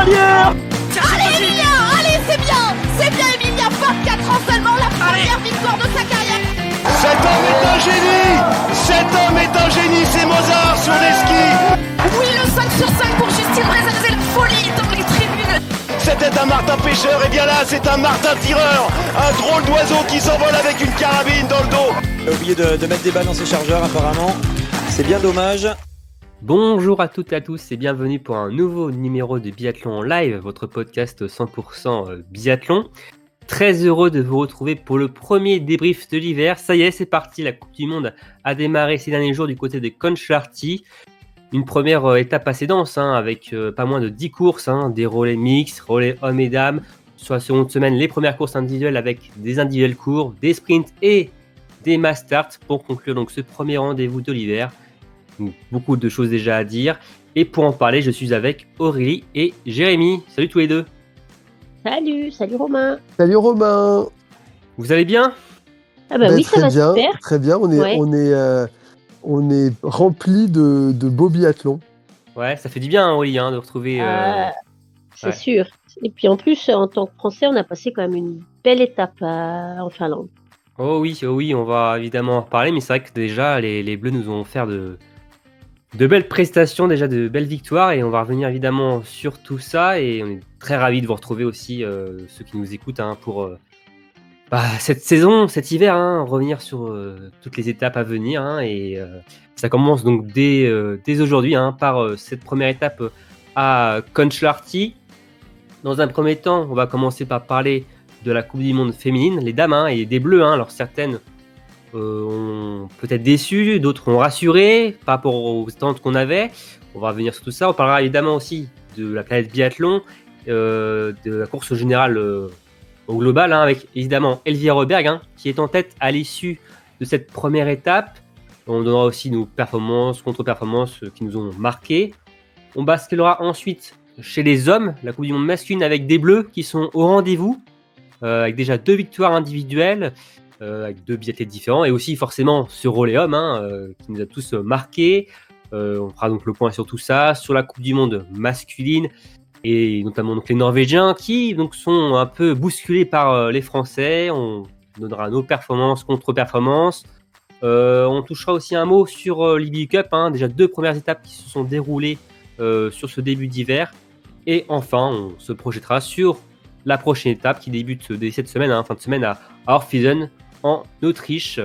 cavalière. Allez Emilia, allez c'est bien Emilia, 24 ans seulement, la première victoire de sa carrière. Cet homme est un génie. Cet homme est un génie, c'est Mozart sur les skis. Oui, le 5 sur 5 pour Justine Brezan, c'est la folie dans les tribunes. C'était un martin pêcheur, et bien là c'est un martin tireur. Un drôle d'oiseau qui s'envole avec une carabine dans le dos. Il a oublié de mettre des balles dans ses chargeurs apparemment. C'est bien dommage. Bonjour à toutes et à tous et bienvenue pour un nouveau numéro de Biathlon en live, votre podcast 100% biathlon. Très heureux de vous retrouver pour le premier débrief de l'hiver. Ça y est, c'est parti, la Coupe du Monde a démarré ces derniers jours du côté de Concharty. Une première étape assez dense, avec pas moins de 10 courses, des relais mixtes, relais hommes et dames. Sur la seconde semaine, les premières courses individuelles avec des individuels courts, des sprints et des mass starts pour conclure donc ce premier rendez-vous de l'hiver. Donc, beaucoup de choses déjà à dire. Et pour en parler, je suis avec Aurélie et Jérémy. Salut tous les deux. Salut Romain. Salut Romain. Vous allez bien ? Ah bah oui, ça va bien, super. Très bien, on est rempli de beaux biathlons. Ouais, ça fait du bien, Aurélie, de retrouver... C'est sûr. Et puis en plus, en tant que Français, on a passé quand même une belle étape en Finlande. Oh oui, on va évidemment en reparler, mais c'est vrai que déjà, les Bleus nous ont offert de belles prestations, déjà de belles victoires, et on va revenir évidemment sur tout ça, et on est très ravis de vous retrouver aussi, ceux qui nous écoutent, pour cette saison, cet hiver, revenir sur toutes les étapes à venir, et ça commence donc dès aujourd'hui, par cette première étape à Concharty. Dans un premier temps, on va commencer par parler de la Coupe du Monde féminine, les dames et des Bleus. Alors certaines ont peut-être déçu, d'autres ont rassuré par rapport aux attentes qu'on avait. On va revenir sur tout ça. On parlera évidemment aussi de la planète biathlon, de la course générale au global, avec évidemment Elvira Röberg qui est en tête à l'issue de cette première étape. On donnera aussi nos performances, contre-performances qui nous ont marqué. On basculera ensuite chez les hommes, la Coupe du Monde masculine avec des Bleus qui sont au rendez-vous, avec déjà 2 victoires individuelles, avec 2 biathlètes différents, et aussi forcément ce relais homme qui nous a tous marqués. On fera donc le point sur tout ça, sur la Coupe du Monde masculine, et notamment donc les Norvégiens qui donc sont un peu bousculés par les Français. On donnera nos performances, contre-performances. On touchera aussi un mot sur l'IBU Cup, déjà 2 premières étapes qui se sont déroulées sur ce début d'hiver. Et enfin, on se projettera sur la prochaine étape qui débute dès cette semaine, fin de semaine à Orpheuden en Autriche.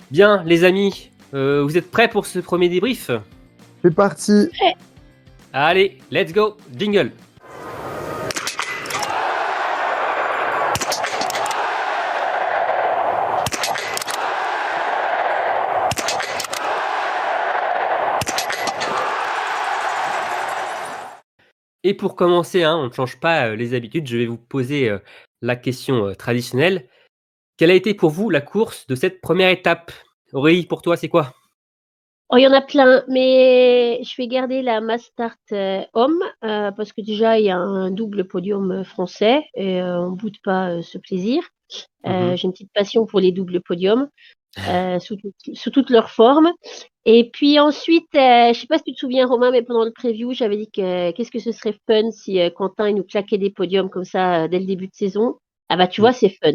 Bien, les amis, vous êtes prêts pour ce premier débrief ? C'est parti. Allez, let's go, jingle. Et pour commencer, on ne change pas les habitudes, je vais vous poser la question traditionnelle. Quelle a été pour vous la course de cette première étape ? Aurélie, pour toi, c'est quoi ? Oh, il y en a plein, mais je vais garder la mass start homme parce que déjà il y a un double podium français et on boude pas ce plaisir. J'ai une petite passion pour les doubles podiums sous toutes leurs formes. Et puis ensuite, je sais pas si tu te souviens Romain, mais pendant le preview, j'avais dit que qu'est-ce que ce serait fun si Quentin il nous claquait des podiums comme ça dès le début de saison. Ah bah tu vois, c'est fun.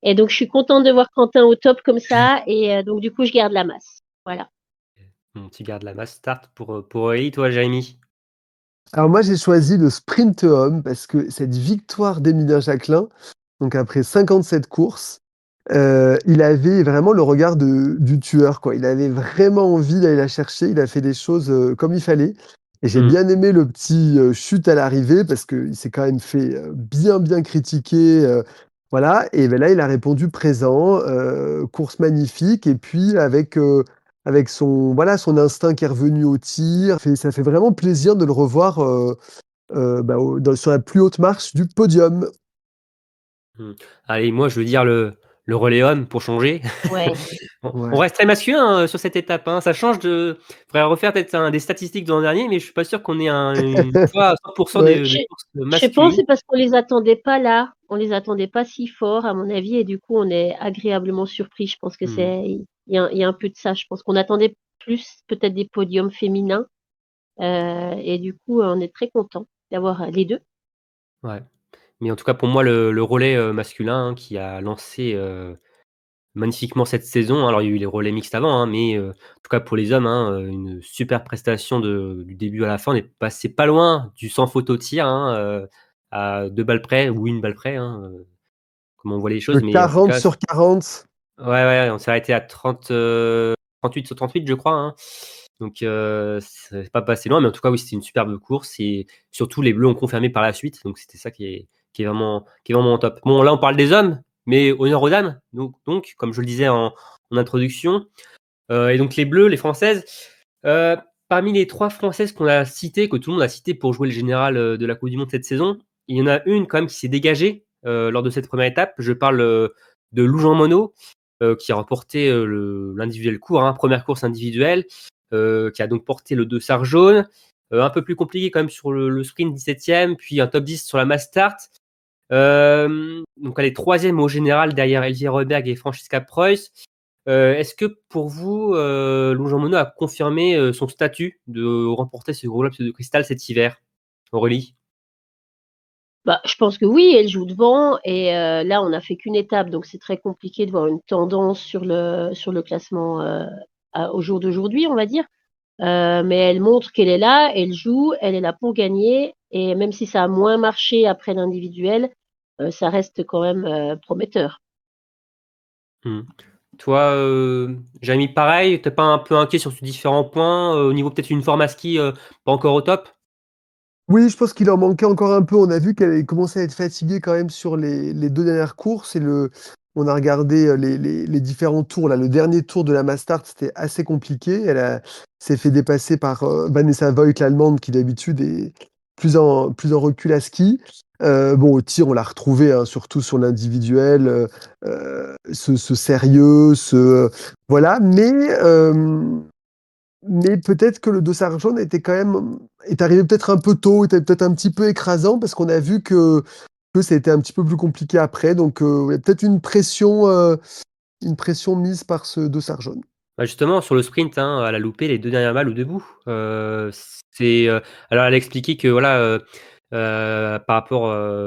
Et donc je suis contente de voir Quentin au top comme ça, et donc du coup je garde la masse. Voilà. Tu gardes la mass start pour Aurélie, toi, Jérémy ? Alors moi, j'ai choisi le sprint homme parce que cette victoire d'Emilien Jacquelin, donc après 57 courses, il avait vraiment le regard du tueur, quoi. Il avait vraiment envie d'aller la chercher. Il a fait des choses comme il fallait. Et j'ai bien aimé le petit chute à l'arrivée parce qu'il s'est quand même fait bien critiquer. Voilà. Et ben là, il a répondu présent. Course magnifique. Et puis avec son instinct qui est revenu au tir. Ça fait vraiment plaisir de le revoir sur la plus haute marche du podium. Allez, moi, je veux dire le relais homme pour changer. Ouais. On reste très masculin sur cette étape. Ça change de. Il faudrait refaire peut-être des statistiques de l'an dernier, mais je suis pas sûr qu'on ait une fois à 100% des courses masculines. Je pense que c'est parce qu'on les attendait pas là. On les attendait pas si fort, à mon avis, et du coup, on est agréablement surpris. Je pense que il y a un peu de ça. Je pense qu'on attendait plus peut-être des podiums féminins, et du coup, on est très content d'avoir les deux. Ouais. Mais en tout cas, pour moi, le relais masculin hein, qui a lancé magnifiquement cette saison. Alors, il y a eu les relais mixtes avant, hein, mais en tout cas pour les hommes, hein, une super prestation du début à la fin. On est passé pas loin du sans faute au tir, hein, à 2 balles près ou 1 balle près, hein, comment on voit les Le choses. Mais en tout 40 cas, sur 40. ouais, ouais, on s'est arrêté à 38 sur 38, je crois. Hein. Donc, c'est pas passé loin, mais en tout cas, oui, c'était une superbe course et surtout les Bleus ont confirmé par la suite. Donc, c'était ça qui est vraiment top. Bon, là, on parle des hommes, mais honneur aux dames. Donc comme je le disais en introduction, et donc les Bleus, les Françaises. Parmi les 3 Françaises qu'on a citées, que tout le monde a citées pour jouer le général de la Coupe du Monde cette saison, il y en a une quand même qui s'est dégagée lors de cette première étape. Je parle de Lou Jean Monod, qui a remporté l'individuel court, hein, première course individuelle, qui a donc porté le dossard jaune. Un peu plus compliqué quand même sur le sprint 17e, puis un top 10 sur la mass start. Donc elle est 3e au général derrière Elvire Reuberg et Franziska Preuss. Est-ce que pour vous, Lou Jean Monod a confirmé son statut de remporter ce gros globe de cristal cet hiver, Aurélie? Bah, je pense que oui, elle joue devant et là on n'a fait qu'une étape, donc c'est très compliqué de voir une tendance sur le classement au jour d'aujourd'hui, on va dire. Mais elle montre qu'elle est là, elle joue, elle est là pour gagner et même si ça a moins marché après l'individuel, ça reste quand même prometteur. Mmh. Toi, Jérémy, pareil, t'es pas un peu inquiet sur ces différents points, au niveau peut-être une forme à ski, pas encore au top? Oui, je pense qu'il en manquait encore un peu. On a vu qu'elle avait commencé à être fatiguée quand même sur les 2 dernières courses on a regardé les différents tours. Là, le dernier tour de la Mastart, c'était assez compliqué. S'est fait dépasser par Vanessa Voigt, l'Allemande, qui d'habitude est plus en recul à ski. Bon, au tir, on l'a retrouvé, hein, surtout sur l'individuel, ce sérieux, voilà. Mais peut-être que le dossard jaune est arrivé peut-être un peu tôt, était peut-être un petit peu écrasant parce qu'on a vu que ça a été un petit peu plus compliqué après. Donc, il y a peut-être une pression mise par ce dossard jaune. Bah, justement, sur le sprint, hein, elle a loupé les 2 dernières balles au debout. C'est, alors elle a expliqué que voilà, par rapport,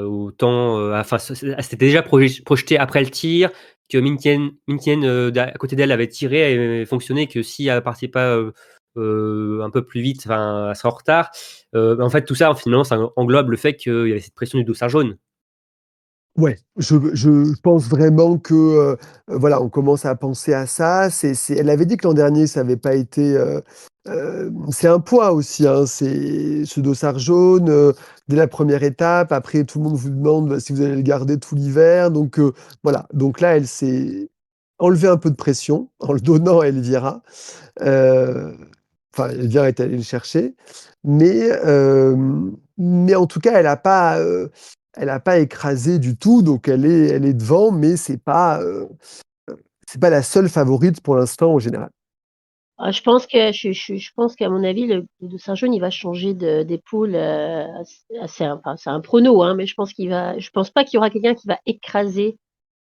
au temps, enfin, elle s'était déjà projetée après le tir, que Minkian, à côté d'elle avait tiré et fonctionné, que si elle partait pas, un peu plus vite, enfin, elle serait en retard. En fait, tout ça, finalement, ça englobe le fait qu'il y avait cette pression du dossard jaune. Ouais, je pense vraiment que voilà, on commence à penser à ça. Elle avait dit que l'an dernier, ça n'avait pas été. C'est un poids aussi, hein, c'est ce dossard jaune dès la première étape. Après, tout le monde vous demande bah, si vous allez le garder tout l'hiver. Donc voilà. Donc là, elle s'est enlevé un peu de pression en le donnant à Elvira. Euh, Enfin, Elvira est allée le chercher, mais mais en tout cas, elle a pas écrasé du tout, donc elle est devant, mais c'est pas la seule favorite pour l'instant au général. Ah, je pense qu'à mon avis, le dossard jaune, il va changer d'épaule. Enfin, c'est un prono, hein, mais je pense pas qu'il y aura quelqu'un qui va écraser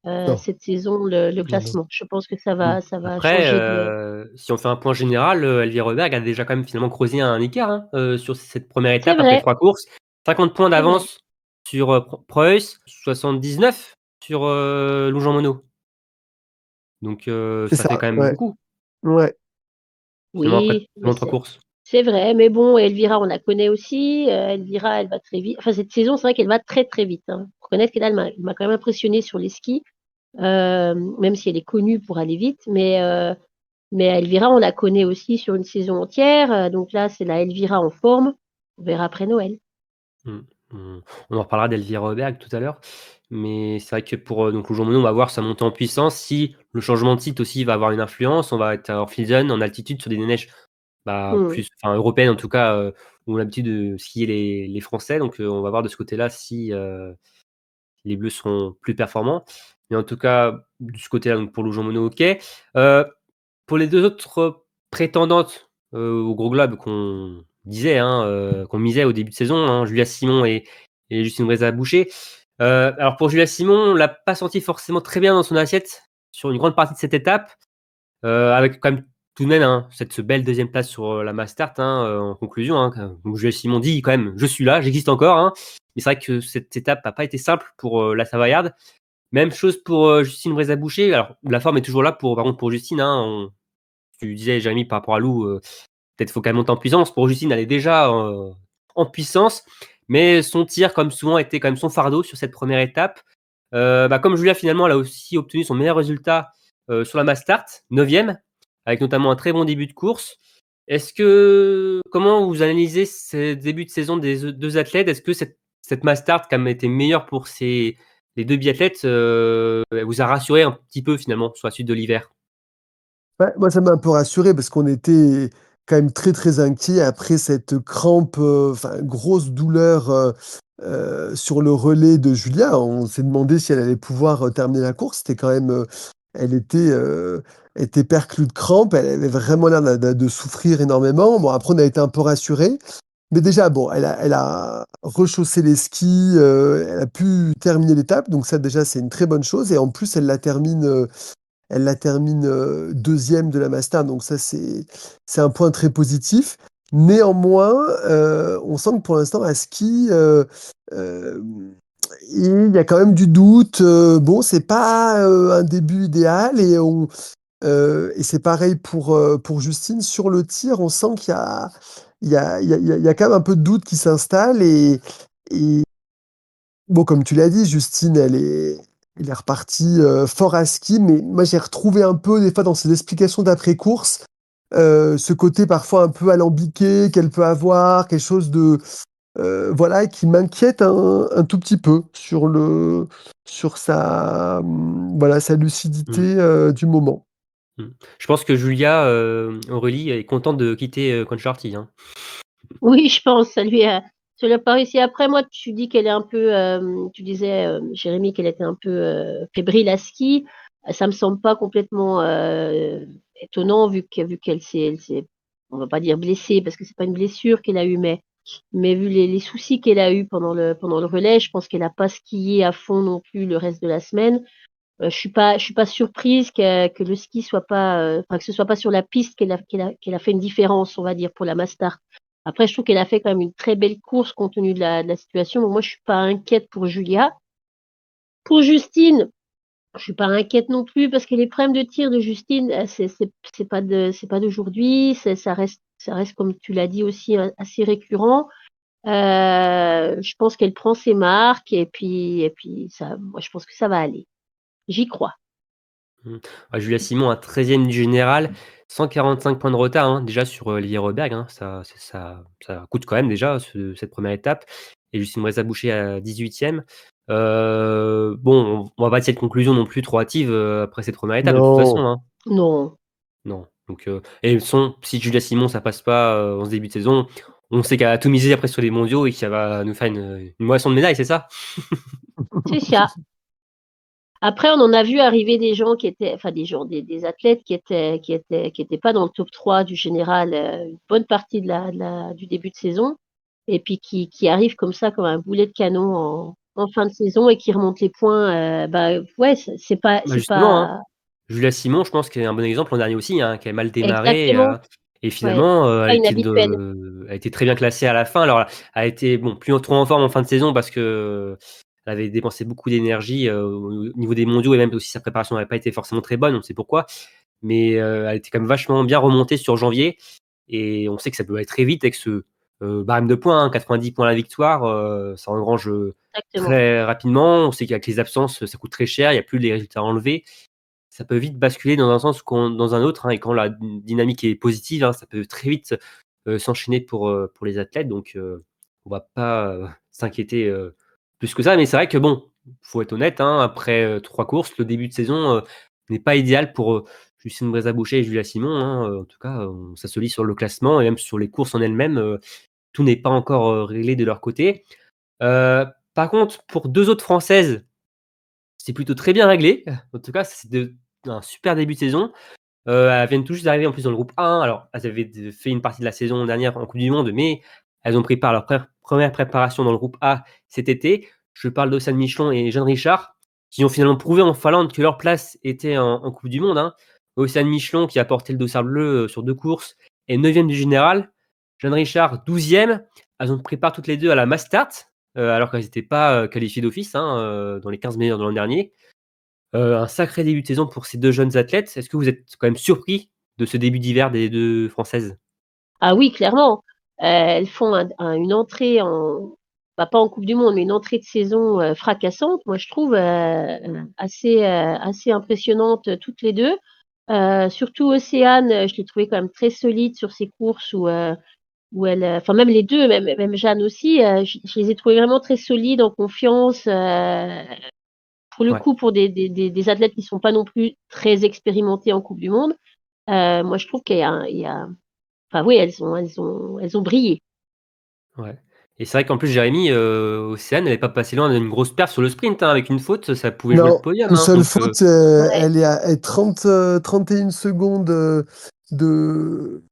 Non, cette saison le non, non. classement. Je pense que Mm. ça va Après, changer de. si on fait un point général, Elvire Reuberg a déjà quand même finalement creusé un écart hein, sur cette première C'est étape après vrai, 3 courses. 50 points c'est vrai. d'avance sur Preuss, 79 sur Lou Jean Monod. Donc C'est ça fait ça, quand même ouais, beaucoup, ouais. finalement après Oui, mais seulement 3 courses. c'est vrai. Mais bon, Elvira, on la connaît aussi. Elvira, elle va très vite. Enfin, cette saison, c'est vrai qu'elle va très très vite. Hein. Faut reconnaître qu'elle elle m'a quand même impressionnée sur les skis, même si elle est connue pour aller vite. Mais Elvira, on la connaît aussi sur une saison entière. Donc là, c'est la Elvira en forme. On verra après Noël. Mmh. On en reparlera d'Elvire Reuberg tout à l'heure. Mais c'est vrai que pour donc le jour Monod, on va voir sa montée en puissance. Si le changement de site aussi va avoir une influence, on va être en Filzen, en altitude, sur des neiges bah, Hmm. plus enfin européennes en tout cas, où on a l'habitude de skier les Français. Donc on va voir de ce côté-là si, les Bleus seront plus performants. Mais en tout cas, de ce côté-là, donc pour le Jean Monod, OK. Pour les 2 autres prétendantes, au gros globe qu'on disait, hein, qu'on misait au début de saison, hein, Julia Simon et Justine Brézat-Boucher. Alors pour Julia Simon, on l'a pas senti forcément très bien dans son assiette sur une grande partie de cette étape, avec quand même tout de même, hein, cette belle deuxième place sur la Mastart, en conclusion. Donc Jules Simon dit quand même, je suis là, j'existe encore. Mais c'est vrai que cette étape n'a pas été simple pour la Savoyarde. Même chose pour Justine Brézaboucher. Alors, la forme est toujours là par contre, pour Justine. Tu disais, Jérémy, par rapport à Lou, peut-être faut qu'elle monte en puissance. Pour Justine, elle est déjà en puissance. Mais son tir, comme souvent, était quand même son fardeau sur cette première étape. Comme Julia, finalement, elle a aussi obtenu son meilleur résultat sur la Mastart, 9e, avec notamment un très bon début de course. Comment vous analysez ce début de saison des deux athlètes? Est-ce que cette Mastart, qui a été meilleure pour les deux biathlètes, elle vous a rassuré un petit peu finalement sur la suite de l'hiver? Ouais, moi, ça m'a un peu rassuré parce qu'on était quand même très, très inquiets après cette crampe, enfin, grosse douleur, sur le relais de Julia. On s'est demandé si elle allait pouvoir, terminer la course. C'était quand même, elle était perclue de crampes. Elle avait vraiment l'air de souffrir énormément. Bon, après, on a été un peu rassurés. Mais déjà, bon, elle a rechaussé les skis, elle a pu terminer l'étape. Donc ça, déjà, c'est une très bonne chose. Et en plus, elle la termine 2e de la Mastart, donc ça c'est un point très positif. Néanmoins, on sent que pour l'instant à ski, euh, il y a quand même du doute. Bon, c'est pas un début idéal et c'est pareil pour Justine. Sur le tir, on sent qu'il y a quand même un peu de doute qui s'installe et bon, comme tu l'as dit, Justine, elle est repartie fort à ski, mais moi j'ai retrouvé un peu des fois dans ses explications d'après-course ce côté parfois un peu alambiqué qu'elle peut avoir, quelque chose de voilà qui m'inquiète un tout petit peu sur sa lucidité Mmh. du moment. Mmh. Je pense que Julia, Aurélie est contente de quitter Concharty. Oui, je pense, ça lui a pas réussi. Après, moi, tu dis qu'elle est un peu, tu disais, Jérémy, qu'elle était un peu fébrile à ski. Ça me semble pas complètement étonnant vu qu'elle s'est, on va pas dire blessée parce que c'est pas une blessure qu'elle a eue, mais vu les soucis qu'elle a eu pendant le relais, je pense qu'elle a pas skié à fond non plus le reste de la semaine. Je suis pas surprise que le ski soit pas, enfin que ce soit pas sur la piste qu'elle a fait une différence, on va dire, pour la Mastart. Après, je trouve qu'elle a fait quand même une très belle course compte tenu de la situation. Donc moi, je suis pas inquiète pour Julia. Pour Justine, je suis pas inquiète non plus parce que les problèmes de tir de Justine, c'est pas d'aujourd'hui. Ça reste comme tu l'as dit aussi assez récurrent. Je pense qu'elle prend ses marques et puis ça, moi, je pense que ça va aller. J'y crois. Mmh. Julia Simon, un 13e du général, 145 points de retard, déjà sur Olivier Roberg. Ça coûte quand même déjà cette première étape. Et Justine Brézaboucher à 18e. Bon, on va pas tirer de conclusion non plus trop hâtive après cette première étape de toute façon. Non. Non. Non. Donc, si Julia Simon ça passe pas en ce début de saison, on sait qu'elle a tout misé après sur les mondiaux et qu'elle va nous faire une moisson de médailles, c'est ça? C'est ça. Après, on en a vu arriver des gens enfin des athlètes qui étaient pas dans le top 3 du général, une bonne partie du début de saison, et puis qui arrivent comme ça, comme un boulet de canon en fin de saison et qui remontent les points. Ouais, c'est Justement, pas Julia Simon, je pense qu'elle est un bon exemple l'an dernier aussi, qui a mal démarré, exactement. et Ouais, finalement, c'est pas inhabituel. elle était très bien classée à la fin. Alors, elle a été, bon, plus trop en forme en fin de saison parce qu'elle avait dépensé beaucoup d'énergie, au niveau des mondiaux et même aussi sa préparation n'avait pas été forcément très bonne, on sait pourquoi. Mais, elle était quand même vachement bien remontée sur janvier et on sait que ça peut aller très vite avec ce, barème de points, 90 points à la victoire, ça engrange, Exactement. très rapidement. On sait qu'avec les absences, ça coûte très cher, il y a plus les résultats à enlever. Ça peut vite basculer dans un sens ou dans un autre, et quand la dynamique est positive, ça peut très vite, s'enchaîner pour les athlètes. Donc, on va pas, s'inquiéter, plus que ça. Mais c'est vrai que bon, faut être honnête, après, 3 courses, le début de saison, n'est pas idéal pour, Justine Brézaboucher et Julia Simon, en tout cas, ça se lit sur le classement et même sur les courses en elles-mêmes, tout n'est pas encore, réglé de leur côté. Par contre, pour 2 autres Françaises, c'est plutôt très bien réglé. En tout cas, c'est un super début de saison. Elles viennent tout juste d'arriver en plus dans le groupe A1. Alors, elles avaient fait une partie de la saison dernière en Coupe du Monde, mais elles ont pris part à leur première préparation dans le groupe A cet été. Je parle d'Océane Michelon et Jeanne Richard, qui ont finalement prouvé en Finlande que leur place était en Coupe du Monde. Océane Michelon qui a porté le dossard bleu sur 2 courses est 9e du général. Jeanne Richard 12e. Elles ont préparé toutes les deux à la Mass Start, alors qu'elles n'étaient pas qualifiées d'office dans les 15 meilleures de l'an dernier. Un sacré début de saison pour ces 2 jeunes athlètes. Est-ce que vous êtes quand même surpris de ce début d'hiver des 2 Françaises? Ah oui, clairement. Elles font une entrée pas en Coupe du Monde, mais une entrée de saison fracassante. Moi, je trouve assez impressionnante toutes les deux. Surtout Océane, je l'ai trouvée quand même très solide sur ses courses où elle, enfin même les deux, même Jeanne aussi, je les ai trouvées vraiment très solides, en confiance. Pour le Ouais. coup, pour des athlètes qui sont pas non plus très expérimentés en Coupe du Monde, moi je trouve qu'il y a, enfin oui, elles ont brillé. Ouais. Et c'est vrai qu'en plus, Jérémy, Océane, elle n'est pas passée loin d'une grosse perte sur le sprint, hein. Avec une faute, ça pouvait jouer le Non, podium, une hein. seule Donc, faute, Ouais, elle est à 31 secondes de,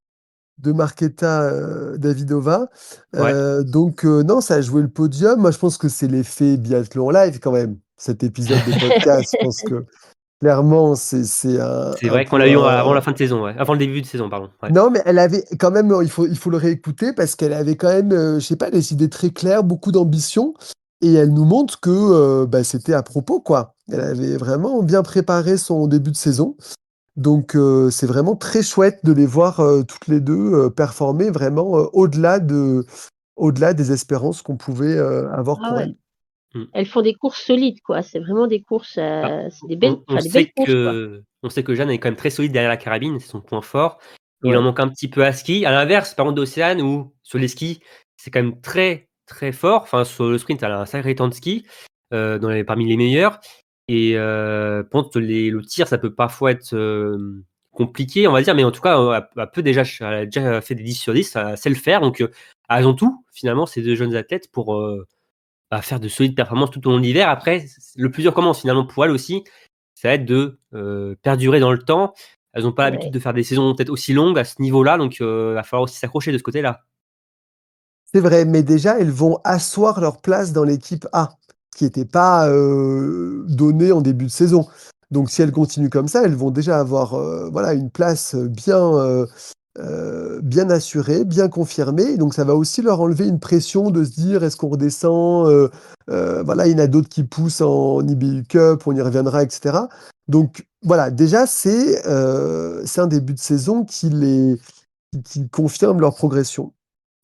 de Marketa Davidova. ouais. Donc, non, ça a joué le podium. Moi, je pense que c'est l'effet biathlon live quand même. Cet épisode de podcast, je pense que clairement, c'est C'est un vrai qu'on peu l'a eu avant la un. fin de saison, ouais. Avant le début de saison, pardon. Ouais. Non, mais elle avait quand même, il faut le réécouter parce qu'elle avait quand même, je sais pas, des idées très claires, beaucoup d'ambition. Et elle nous montre que bah, c'était à propos, quoi. Elle avait vraiment bien préparé son début de saison. Donc, c'est vraiment très chouette de les voir toutes les deux performer vraiment au-delà des espérances qu'on pouvait avoir ah pour ouais. elles. Mmh. Elles font des courses solides, quoi. C'est vraiment des courses, Bah, c'est des belles courses, quoi. on sait que Jeanne est quand même très solide derrière la carabine, c'est son point fort. Il en Ouais. manque un petit peu à ski. À l'inverse, par contre, d'Océane, où sur les skis, c'est quand même très, très fort. Enfin, sur le sprint, elle a un sacré temps de ski, parmi les meilleurs. Et par contre, le tir, ça peut parfois être compliqué, on va dire, mais en tout cas, elle a déjà fait des 10 sur 10, elle sait le faire. Donc, elles ont tout, finalement, ces 2 jeunes athlètes, pour faire de solides performances tout au long de l'hiver. Après, le plus dur commence finalement pour elles aussi, ça va être de perdurer dans le temps. Elles n'ont pas l'habitude Ouais. de faire des saisons peut-être aussi longues à ce niveau-là, donc il va falloir aussi s'accrocher de ce côté-là. C'est vrai, mais déjà, elles vont asseoir leur place dans l'équipe A, ce qui n'était pas donné en début de saison. Donc, si elles continuent comme ça, elles vont déjà avoir voilà, une place bien assurée, bien confirmée. Donc, ça va aussi leur enlever une pression de se dire, est-ce qu'on redescend voilà, il y en a d'autres qui poussent en IBU Cup, on y reviendra, etc. Donc, voilà, déjà, c'est un début de saison qui confirme leur progression.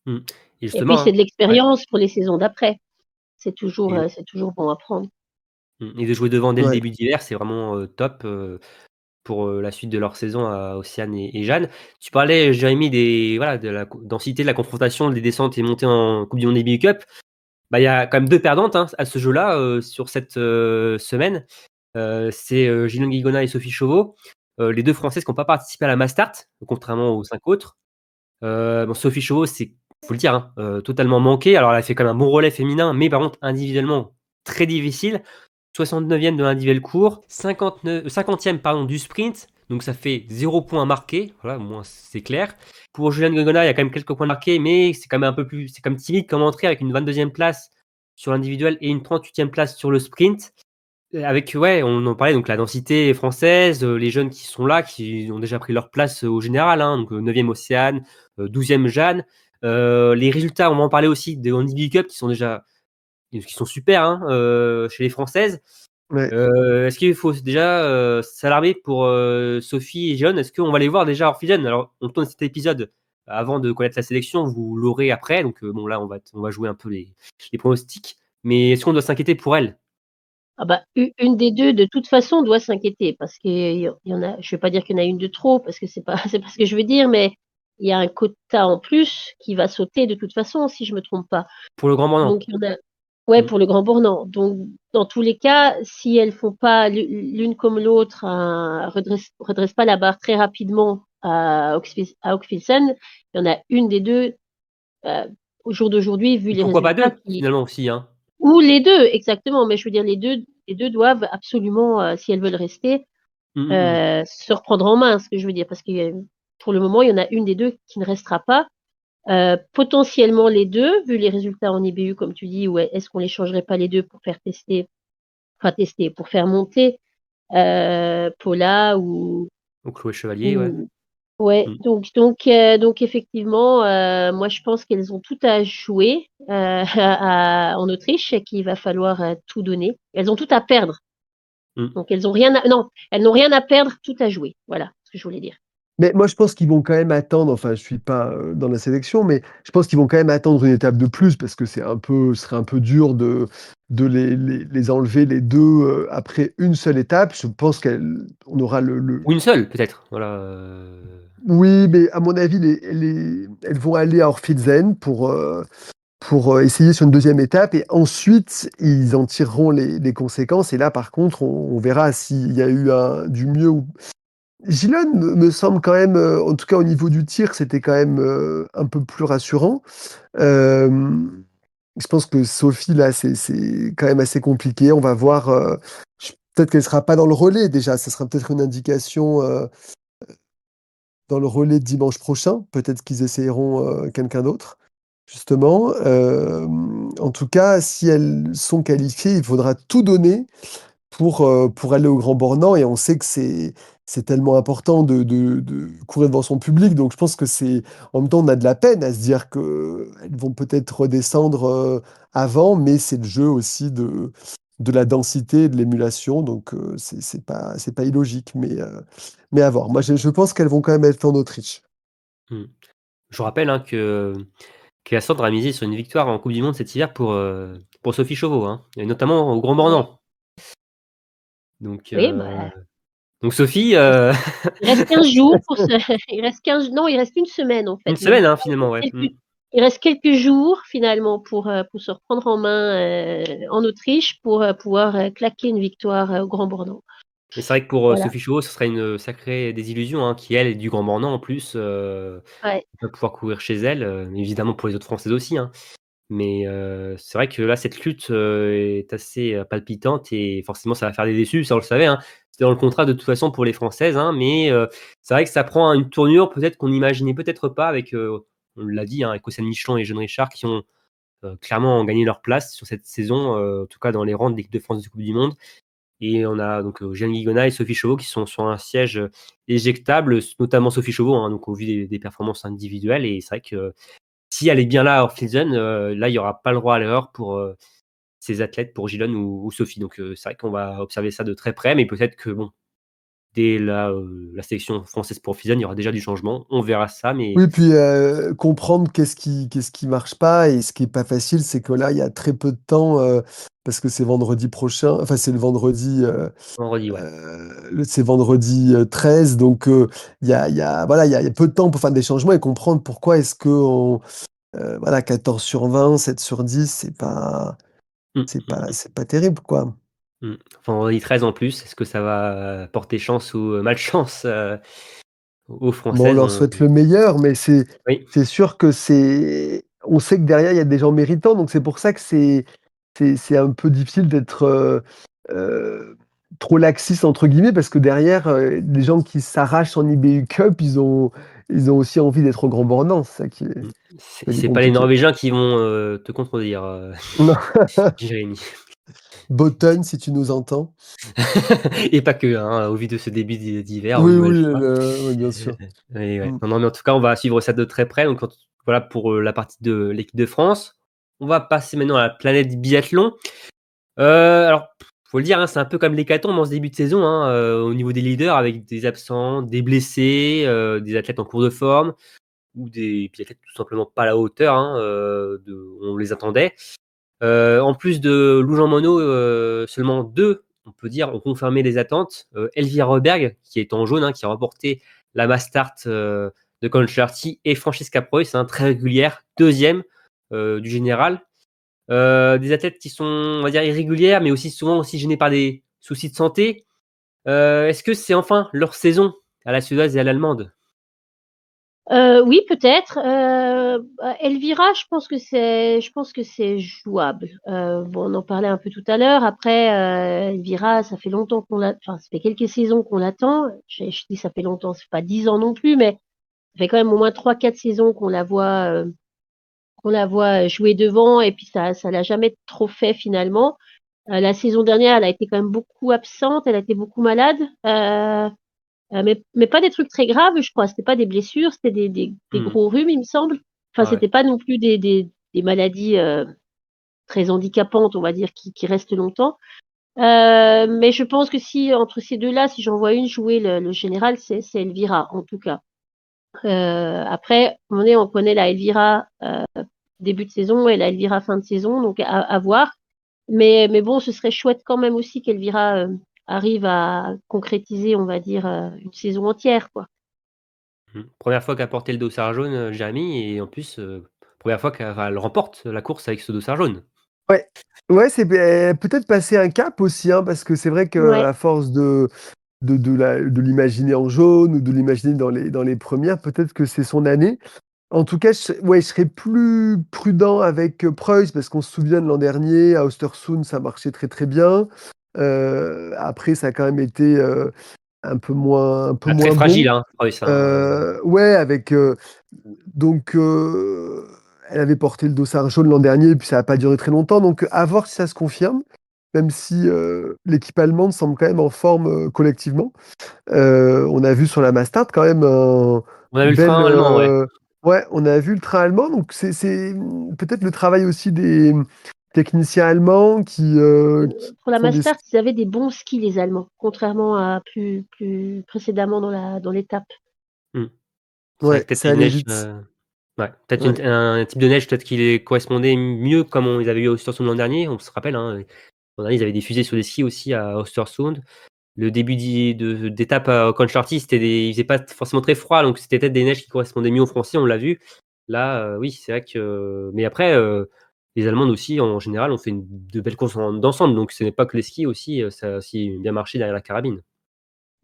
Mmh. Et Et puis justement, c'est de hein, ouais. l'expérience pour les saisons d'après. Et, C'est toujours bon à prendre. et de jouer devant dès le Ouais. début d'hiver, c'est vraiment top pour la suite de leur saison à Océane et Jeanne. Tu parlais, Jérémy, de la densité de la confrontation, des descentes et montées en Coupe du Monde IBU Cup. Bah, il y a quand même 2 perdantes, hein, à ce jeu-là sur cette semaine. C'est Gillian Guigona et Sophie Chauveau, les 2 Françaises qui n'ont pas participé à la Mass Start, contrairement aux 5 autres. Bon, Sophie Chauveau, c'est, faut le dire, hein, totalement manqué. Alors, elle a fait quand même un bon relais féminin, mais par contre, individuellement, très difficile. 69e de l'individuel court, 50e pardon, du sprint, donc ça fait 0 point marqué. Voilà, au moins c'est clair. Pour Julian Gongona, il y a quand même quelques points marqués, mais c'est quand même un peu plus, c'est comme timide comme entrée avec une 22e place sur l'individuel et une 38e place sur le sprint. Avec, ouais, on en parlait, donc la densité française, les jeunes qui sont là, qui ont déjà pris leur place au général, hein, donc 9e Océane, 12e Jeanne. Les résultats, on va en parler aussi des Handicap Cup qui sont super, hein, chez les Françaises. Ouais. Est-ce qu'il faut déjà s'alarmer pour Sophie et John? Est-ce qu'on va les voir déjà hors Fusion? Alors, on tourne cet épisode avant de connaître la sélection, vous l'aurez après. Donc, bon, là, on va jouer un peu les pronostics. Mais est-ce qu'on doit s'inquiéter pour elle? Ah bah, une des deux, de toute façon, doit s'inquiéter parce qu'il y en a, je vais pas dire qu'il y en a une de trop parce que c'est pas, c'est pas ce que je veux dire, mais il y a un quota en plus qui va sauter de toute façon, si je me trompe pas. Pour le grand moment. Donc, il y en a, ouais, Mm. pour le Grand Bornand. Donc, dans tous les cas, si elles font pas l'une comme l'autre, redresse pas la barre très rapidement à Oxfilsen, il y en a une des deux, au jour d'aujourd'hui, vu Et les pourquoi pas résultats, deux, finalement, aussi, hein. ou les deux, exactement. Mais je veux dire, les deux doivent absolument, si elles veulent rester, Mm, mm, mm. se reprendre en main, ce que je veux dire, parce que pour le moment, il y en a une des deux qui ne restera pas. Potentiellement les deux, vu les résultats en IBU, comme tu dis, ou est-ce qu'on les changerait pas les deux pour faire tester, pour faire monter Paula Au Chloé Chevalier, ouais. Ouais, Mm. donc effectivement, moi je pense qu'elles ont tout à jouer en Autriche et qu'il va falloir tout donner. Elles ont tout à perdre, Mm. donc elles ont rien à... Non, elles n'ont rien à perdre, tout à jouer. Voilà ce que je voulais dire. Mais moi, je pense qu'ils vont quand même attendre, enfin, je suis pas dans la sélection, mais je pense qu'ils vont quand même attendre une étape de plus parce que ce serait un peu dur de les enlever les deux après une seule étape. Je pense qu'on aura Ou une seule, peut-être. Voilà. Oui, mais à mon avis, elles vont aller à Orphidsen pour essayer sur une deuxième étape et ensuite ils en tireront les conséquences. Et là, par contre, on verra s'il y a eu du mieux ou Gillon me semble quand même, en tout cas au niveau du tir, c'était quand même un peu plus rassurant. Euh, je pense que Sophie, là, c'est quand même assez compliqué. On va voir. Peut-être qu'elle sera pas dans le relais déjà. Ça sera peut-être une indication dans le relais de dimanche prochain. Peut-être qu'ils essayeront quelqu'un d'autre, justement. En tout cas, si elles sont qualifiées, il faudra tout donner pour aller au Grand Bornand. Et on sait que c'est tellement important de courir devant son public. Donc je pense que c'est. En même temps, on a de la peine à se dire qu'elles vont peut-être redescendre avant, mais c'est le jeu aussi de la densité et de l'émulation. Donc c'est pas illogique, mais à voir. Moi, je pense qu'elles vont quand même être en Autriche. Mm. Je vous rappelle hein, que Cassandre a misé sur une victoire en Coupe du Monde cet hiver pour Sophie Chauveau, hein, et notamment au Grand Ouais. Bornand. Donc, Oui, bah, donc Sophie, il reste 15 jours pour se... Il reste 15... Non, il reste une semaine en fait. une semaine hein, Il finalement, reste ouais. Mm. il reste quelques jours finalement pour se reprendre en main en Autriche pour pouvoir claquer une victoire au Grand Bornand. Mais c'est vrai que pour Voilà. Sophie Chauveau, ce serait une sacrée désillusion, hein, qui elle est du Grand Bornand en plus, Ouais. va pouvoir courir chez elle, évidemment pour les autres Françaises aussi, hein. Mais c'est vrai que là, cette lutte est assez palpitante et forcément, ça va faire des déçus, ça on le savait, hein. C'était dans le contrat de toute façon pour les Françaises, hein, mais c'est vrai que ça prend une tournure peut-être qu'on n'imaginait peut-être pas avec, on l'a dit, hein, avec Océane Michelon et Jeanne Richard qui ont clairement gagné leur place sur cette saison, en tout cas dans les rangs de l'équipe de France de Coupe du Monde. Et on a donc Jeanne Guigona et Sophie Chauveau qui sont sur un siège éjectable, notamment Sophie Chauveau, hein, donc au vu des performances individuelles. Et c'est vrai que si elle est bien là à Orphilsen, là, il n'y aura pas le droit à l'erreur pour ces athlètes, pour Gilon ou Sophie. Donc c'est vrai qu'on va observer ça de très près, mais peut-être que bon, dès la sélection française pour Orphilsen, il y aura déjà du changement. On verra ça, mais Oui, puis comprendre qu'est-ce qui marche pas et ce qui est pas facile, c'est que là, il y a très peu de temps parce que c'est vendredi prochain, enfin c'est le vendredi, vendredi, ouais. c'est vendredi 13, donc voilà, il y a peu de temps pour faire des changements et comprendre pourquoi est-ce que voilà, 14 sur 20, 7 sur 10, Mm, c'est mm, pas, c'est pas terrible, quoi. mm. Enfin, vendredi 13 en plus, est-ce que ça va porter chance ou malchance aux Bon, on Françaises leur souhaite le meilleur, mais Oui. c'est sûr que on sait que derrière, il y a des gens méritants, donc c'est pour ça que c'est un peu difficile d'être euh, trop laxiste, entre guillemets, parce que derrière, les gens qui s'arrachent en IBU Cup, ils ont aussi envie d'être au Grand Bornand, c'est ça qui est, Mmh. qui est C'est pas les compliqué. Norvégiens qui vont, te contredire, Non. Jérémy. Button, si tu nous entends. Et pas que, hein, au vu de ce début d'hiver, Oui, on oui, imagine pas. oui, bien sûr. Et ouais. Mm. Non, non, mais en tout cas, on va suivre ça de très près. Donc, voilà pour la partie de l'équipe de France. On va passer maintenant à la planète biathlon. Alors, faut le dire, hein, c'est un peu comme l'hécatombe en ce début de saison, hein, au niveau des leaders, avec des absents, des blessés, des athlètes en cours de forme ou des athlètes tout simplement pas à la hauteur, hein, on les attendait. En plus de Lou Jean Monod, seulement deux, on peut dire, ont confirmé les attentes. Elvira Røberg, qui est en jaune, hein, qui a remporté la Mass Start de Concerti, et Francesca Preuss, hein, très régulière, deuxième du général. Des athlètes qui sont, on va dire, irrégulières, mais aussi souvent aussi gênées par des soucis de santé. Est-ce que c'est enfin leur saison à la suédoise et à l'allemande? Oui, peut-être. Elvira, je pense que c'est jouable. Bon, on en parlait un peu tout à l'heure. Après, Elvira, ça fait longtemps enfin, ça fait quelques saisons qu'on l'attend. Je dis ça fait longtemps, c'est pas 10 ans non plus, mais ça fait quand même au moins 3-4 saisons qu'on la voit jouer devant, et puis ça l'a jamais trop fait finalement. La saison dernière, elle a été quand même beaucoup absente, elle a été beaucoup malade. Mais pas des trucs très graves, je crois. C'était pas des blessures, c'était des gros rhumes, il me semble. Enfin, Ouais. c'était pas non plus des maladies très handicapantes, on va dire, qui restent longtemps. Mais je pense que si entre ces deux-là, si j'en vois une jouer le général, c'est Elvira, en tout cas. Après, à un moment donné, on connaît la Elvira début de saison et la Elvira fin de saison, donc à voir. Mais bon, ce serait chouette quand même aussi qu'Elvira arrive à concrétiser, on va dire, une saison entière, quoi. Première fois qu'elle a porté le dossard jaune, Jérémy, et en plus, première fois qu'elle remporte la course avec ce dossard jaune. Ouais, ouais, c'est peut-être passer un cap aussi, hein, parce que c'est vrai Ouais. qu'à force de l'imaginer en jaune ou de l'imaginer dans les premières, peut-être que c'est son année. En tout cas, je serais plus prudent avec Preuss, parce qu'on se souvient de l'an dernier, à Östersund, ça marchait très très bien. Après, ça a quand même été un peu Ah, très moins fragile, bon. hein, Preuss, hein, Ouais, avec donc elle avait porté le dossard jaune l'an dernier, puis ça n'a pas duré très longtemps. Donc à voir si ça se confirme, même si l'équipe allemande semble quand même en forme collectivement. On a vu sur la Mastart quand même un on a vu le bel. train allemand, ouais. Ouais, on a vu le train allemand. Donc c'est peut-être le travail aussi des techniciens allemands qui Pour la font des. Mastart, ils avaient des bons skis, les Allemands, contrairement à plus précédemment dans l'étape. Mmh. C'est vrai Ouais, que peut-être ça une allait neige, vite. ouais, peut-être Ouais. un type de neige peut-être qui les correspondait mieux comme ils avaient eu à Östersund l'an dernier. On se rappelle, hein, l'an dernier, ils avaient des fusées sur les skis aussi à Östersund. Le début d'étape à Concharty, il faisait pas forcément très froid, donc c'était peut-être des neiges qui correspondaient mieux aux Français, on l'a vu. Là, oui, c'est vrai que mais après, les Allemandes aussi, en général, ont fait de belles courses d'ensemble, donc ce n'est pas que les skis aussi, ça a aussi bien marché derrière la carabine.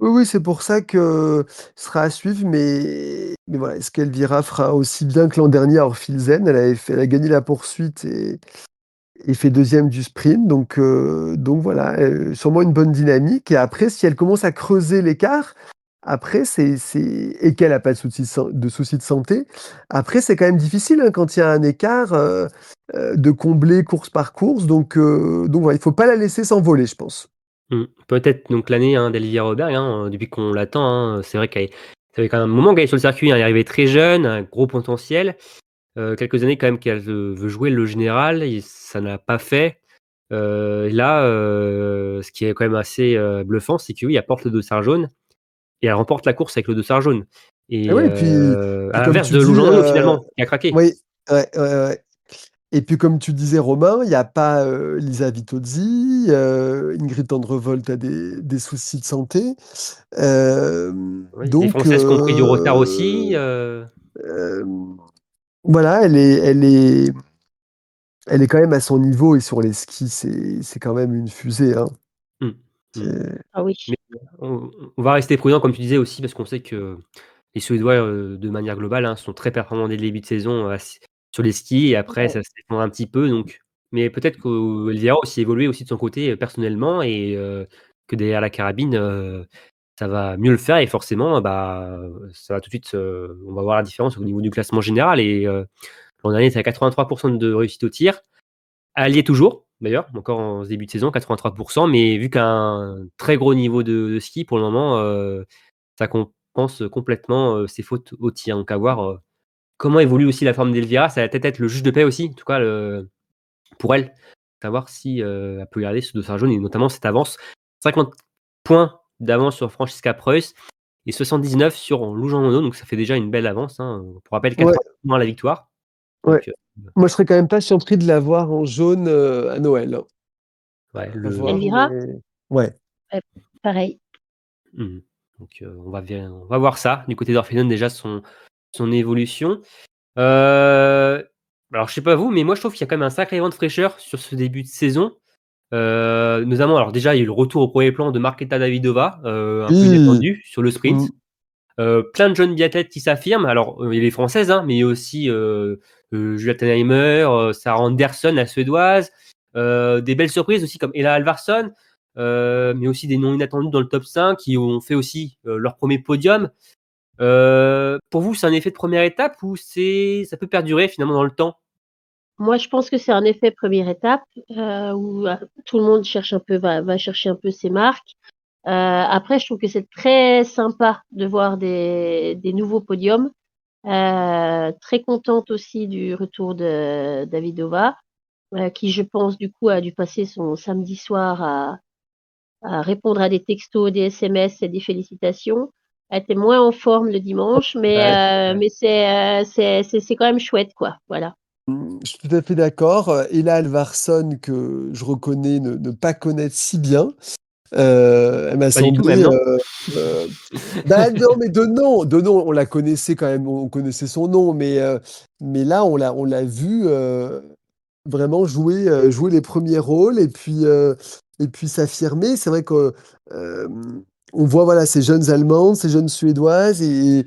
Oui, oui, c'est pour ça que ce sera à suivre, mais voilà, est-ce qu'Elvira fera aussi bien que l'an dernier à Orphilsen? Elle a gagné la poursuite et fait deuxième du sprint, donc voilà, sûrement une bonne dynamique. Et après, si elle commence à creuser l'écart, après, et qu'elle n'a pas de soucis de santé, après, c'est quand même difficile, hein, quand il y a un écart, de combler course par course. Donc voilà, il ne faut pas la laisser s'envoler, je pense. Peut-être donc l'année, hein, d'Elvira Auberg, hein, depuis qu'on l'attend, hein, c'est vrai qu'elle ça fait quand même un moment qu'elle est sur le circuit, hein, elle est arrivée très jeune, un gros potentiel, quelques années quand même qu'elle veut jouer le général et ça n'a pas fait. Là, ce qui est quand même assez, bluffant, c'est que oui, elle porte le dossard jaune et elle remporte la course avec le dossard jaune Et et oui, à puis comme l'inverse tu de dis, Lugano finalement, qui a craqué. oui, ouais, ouais, ouais. Et puis comme tu disais, Romain, il y a pas, Lisa Vitozzi, Ingrid Tendrevolt a des soucis de santé. Oui, les Donc Françaises qui ont pris du retard aussi, hem, voilà, elle est quand même à son niveau, et sur les skis, c'est quand même une fusée, hein. mmh, mmh. C'est Ah oui. Mais on va rester prudent comme tu disais aussi parce qu'on sait que les Suédois, de manière globale, hein, sont très performants dès le début de saison, sur les skis et après Ouais. ça s'effondre un petit peu donc mais peut-être qu'elle verra aussi évoluer aussi de son côté, personnellement et que derrière la carabine, ça va mieux le faire et forcément, bah, ça va tout de suite, on va voir la différence au niveau du classement général et l'an dernier, c'était à 83 de réussite au tir. Elle y est toujours, d'ailleurs, encore en ce début de saison, 83, mais vu qu'à un très gros niveau de ski pour le moment, ça compense complètement, ses fautes au tir. Donc à voir, comment évolue aussi la forme d'Elvira. Ça va peut-être être le juge de paix aussi, en tout cas pour elle. Savoir si, elle peut garder ce dossard jaune et notamment cette avance. 50 points d'avance sur Franziska Preuss et 79 sur Lou Jean Monod, donc ça fait déjà une belle avance, hein. Pour rappel, ouais, 80 points à la victoire. ouais. Donc Moi, je serais quand même pas surpris de la voir en jaune, à Noël, hein. ouais, À voir, Elvira, mais ouais. ouais, pareil. Mmh. Donc on va voir ça, du côté d'Orphénon déjà son évolution. Alors je sais pas vous, mais moi je trouve qu'il y a quand même un sacré vent de fraîcheur sur ce début de saison. Notamment alors déjà il y a eu le retour au premier plan de Marketa Davidova, un peu Oui, inattendue sur le mmh, sprint. Plein de jeunes biathlètes qui s'affirment. Alors, il y a les françaises, hein, mais il y a aussi, Julia Tannheimer, Sarah Anderson, la suédoise, des belles surprises aussi comme Ella Halvarsson, mais aussi des noms inattendus dans le top 5 qui ont fait aussi, leur premier podium. Pour vous, c'est un effet de première étape ou ça peut perdurer finalement dans le temps? Moi, je pense que c'est un effet première étape où tout le monde cherche un peu, va chercher un peu ses marques. Après, je trouve que c'est très sympa de voir des nouveaux podiums. Très contente aussi du retour de Davidova, qui, je pense, du coup, a dû passer son samedi soir à répondre à des textos, des SMS et des félicitations. Elle était moins en forme le dimanche, Ouais, mais c'est quand même chouette, quoi. Voilà. Je suis tout à fait d'accord. Ella Alvarsson, que je reconnais ne pas connaître si bien, elle m'a pas du tout semblé. même, non? Euh, Bah non, mais de nom, on la connaissait quand même, on connaissait son nom, mais là, on l'a vu vraiment jouer les premiers rôles et puis s'affirmer. C'est vrai que on voit voilà ces jeunes Allemandes, ces jeunes Suédoises et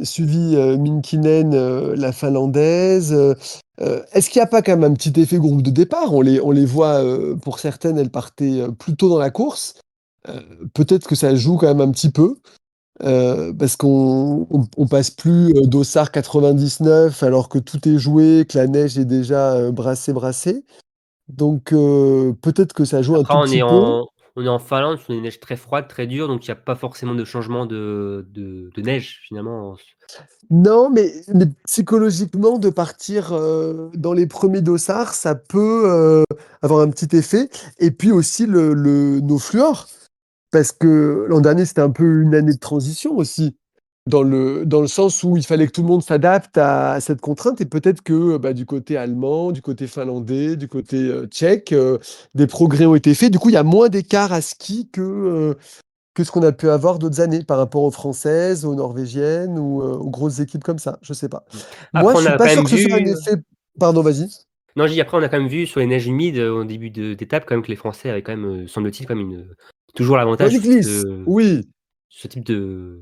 suivi Minkinen, la Finlandaise. Est-ce qu'il n'y a pas quand même un petit effet groupe de départ? On les voit, pour certaines, elles partaient plus tôt dans la course. Euh, Peut-être que ça joue quand même un petit peu. Parce on passe plus d'Ossard 99 alors que tout est joué, que la neige est déjà brassée. Donc peut-être que ça joue un Après, tout petit peu. on est en Finlande, sur une neige très froide, très dure, donc il y a pas forcément de changement de neige, finalement. Non, mais psychologiquement, de partir dans les premiers dossards, ça peut avoir un petit effet. Et puis aussi nos fluors. Parce que l'an dernier, c'était un peu une année de transition aussi, dans le sens où il fallait que tout le monde s'adapte à cette contrainte. Et peut-être que bah, du côté allemand, du côté finlandais, du côté tchèque, des progrès ont été faits. Du coup, il y a moins d'écart à ski que ce qu'on a pu avoir d'autres années par rapport aux françaises, aux norvégiennes ou aux grosses équipes comme ça. Je sais pas. Moi, Après, je on suis a pas quand sûr même que ce soit un vu, effet. Pardon, vas-y. non, je dis après, on a quand même vu sur les neiges humides, au début d'étape, quand même, que les Français avaient quand même, semble-t-il, quand même toujours l'avantage Tandis sur que Lys, oui. ce type de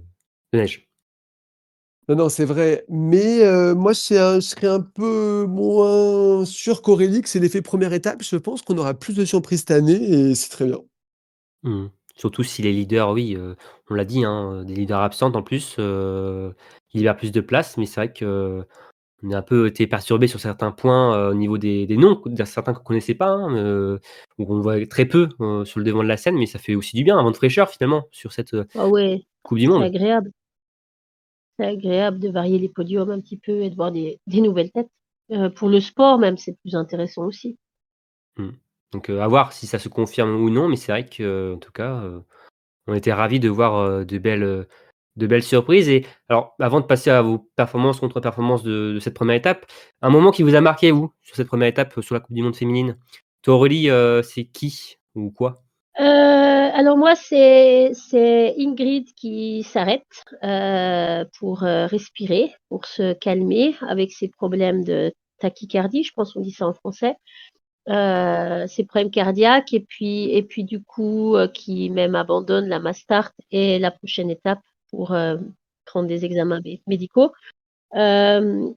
neige. Non, non, c'est vrai. Mais moi, je serais un peu moins sûr qu'Aurélie, que c'est l'effet première étape. Je pense qu'on aura plus de surprises cette année et c'est très bien. Mmh. Surtout si les leaders, oui, on l'a dit, hein, des leaders absentes en plus, ils libèrent plus de place, mais c'est vrai qu'on a un peu été perturbé sur certains points, au niveau des noms, certains qu'on connaissait pas, hein, ou qu'on voit très peu, sur le devant de la scène, mais ça fait aussi du bien, un vent de fraîcheur finalement sur cette, Ah ouais, coupe du c'est monde. agréable. C'est agréable de varier les podiums un petit peu et de voir des nouvelles têtes. Pour le sport même, c'est plus intéressant aussi. Mmh. Donc, à voir si ça se confirme ou non, mais c'est vrai qu'en tout cas, on était ravis de voir, de belles surprises. Et alors, avant de passer à vos performances, contre-performances de cette première étape, un moment qui vous a marqué, vous, sur cette première étape, sur la coupe du monde féminine? Toi, Aurélie, c'est qui ou quoi? Alors moi, c'est Ingrid qui s'arrête pour respirer, pour se calmer avec ses problèmes de tachycardie, je pense qu'on dit ça en français, ses problèmes cardiaques et puis du coup qui même abandonne la Mastart et la prochaine étape pour prendre des examens médicaux. Euh,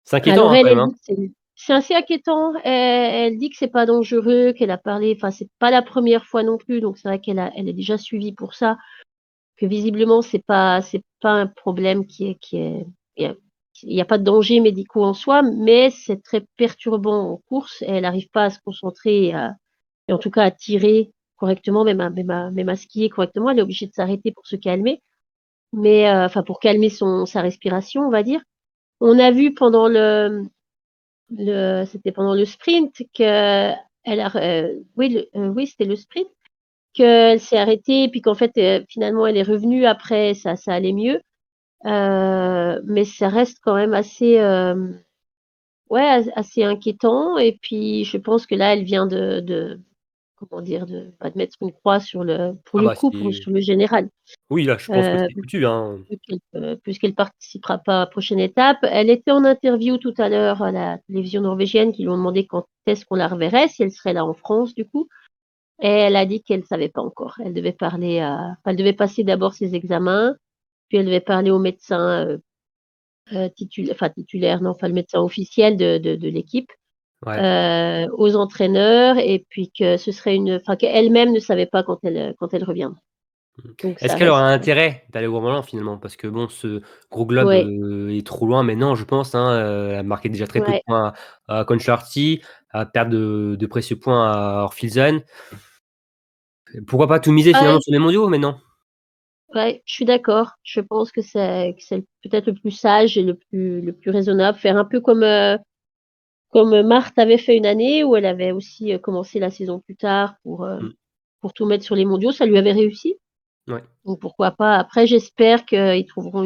C'est inquiétant, alors hein, quand même, elle hein? dit que c'est assez inquiétant. Elle dit que c'est pas dangereux, qu'elle a parlé, enfin c'est pas la première fois non plus, donc c'est vrai elle est déjà suivie pour ça, que visiblement c'est pas un problème il y a, il y a pas de danger médicaux en soi, mais c'est très perturbant en course et elle n'arrive pas à se concentrer et en tout cas à tirer correctement, même à skier correctement. Elle est obligée de s'arrêter pour se calmer, mais enfin pour calmer sa respiration, on va dire. On a vu pendant c'était pendant le sprint que oui, c'était le sprint qu'elle s'est arrêtée, puis qu'en fait, finalement, elle est revenue après, ça allait mieux. Mais ça reste quand même assez inquiétant. Et puis, je pense que là, elle vient comment dire, de mettre une croix pour Ah le bah, coup, c'est sur le général. oui, là, je pense que Euh, c'est foutu, hein. puisqu'elle participera pas à la prochaine étape. Elle était en interview tout à l'heure à la télévision norvégienne qui lui ont demandé quand est-ce qu'on la reverrait, si elle serait là en France du coup. Et elle a dit qu'elle ne savait pas encore. Elle devait passer d'abord ses examens, puis elle devait parler au médecin titulaire, non, enfin le médecin officiel de l'équipe, Ouais. aux entraîneurs, et puis que ce serait enfin qu'elle-même ne savait pas quand elle reviendrait. Donc Est-ce ça qu'elle aura un reste, intérêt d'aller au Grand-Mont finalement? Parce que bon, ce gros globe, ouais, est trop loin maintenant, je pense, hein, elle a marqué déjà très peu de ouais. points à Concharty, à perdre de précieux points à Orphielsen. Pourquoi pas tout miser Ouais, finalement sur les mondiaux maintenant? ouais, je suis d'accord. Je pense que c'est peut-être le plus sage et le plus raisonnable. Faire un peu comme Marthe avait fait une année où elle avait aussi commencé la saison plus tard Mmh. pour tout mettre sur les mondiaux. Ça lui avait réussi. Ouais. Donc pourquoi pas. Après, j'espère qu'ils trouveront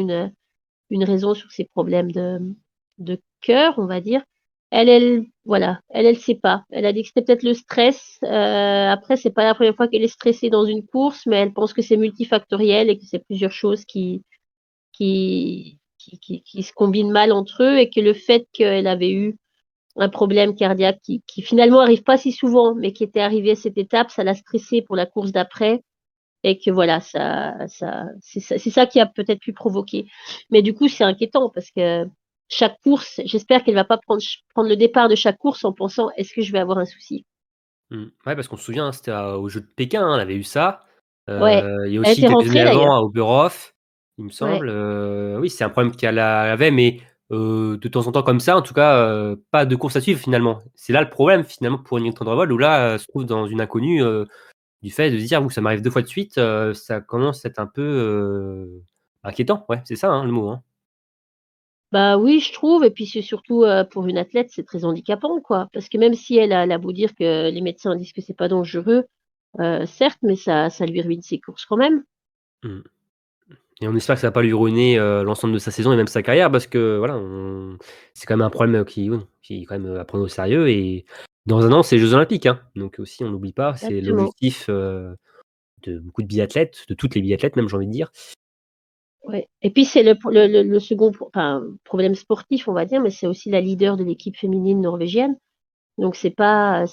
une raison sur ses problèmes de cœur, on va dire. Voilà, elle sait pas. Elle a dit que c'était peut-être le stress. Après, c'est pas la première fois qu'elle est stressée dans une course, mais elle pense que c'est multifactoriel et que c'est plusieurs choses qui se combinent mal entre eux et que le fait qu'elle avait eu un problème cardiaque qui finalement arrive pas si souvent, mais qui était arrivé à cette étape, ça l'a stressée pour la course d'après et que voilà, c'est ça qui a peut-être pu provoquer. Mais du coup, c'est inquiétant parce que chaque course, j'espère qu'elle va pas prendre le départ de chaque course en pensant est-ce que je vais avoir un souci. Ouais, parce qu'on se souvient, hein, c'était aux Jeux de Pékin, hein, elle avait eu ça. Ouais, Il y a elle aussi était quelques années rentrée avant d'ailleurs. à Oberhof, il me Ouais, semble. Oui, c'est un problème qu'elle avait, mais de temps en temps comme ça, en tout cas, pas de course à suivre finalement. C'est là le problème finalement pour Ingrid Van der Waal, où là, elle se trouve dans une inconnue, du fait de se dire: «Ouh, ça m'arrive 2 fois de suite», ça commence à être un peu, inquiétant. Ouais, c'est ça, hein, le mot, hein. bah oui, je trouve. Et puis c'est surtout pour une athlète, c'est très handicapant, quoi. Parce que même si elle a beau dire que les médecins disent que c'est pas dangereux, certes, mais ça lui ruine ses courses quand même. Mmh. Et on espère que ça va pas lui ruiner, l'ensemble de sa saison et même sa carrière parce que voilà, c'est quand même un problème, qui est quand même, à prendre au sérieux et dans 1 an, c'est les Jeux olympiques, hein. Donc aussi on n'oublie pas, c'est Exactement. l'objectif, de beaucoup de biathlètes, de toutes les biathlètes même j'ai envie de dire. Ouais. Et puis c'est le second problème sportif, on va dire, mais c'est aussi la leader de l'équipe féminine norvégienne. Donc c'est pas,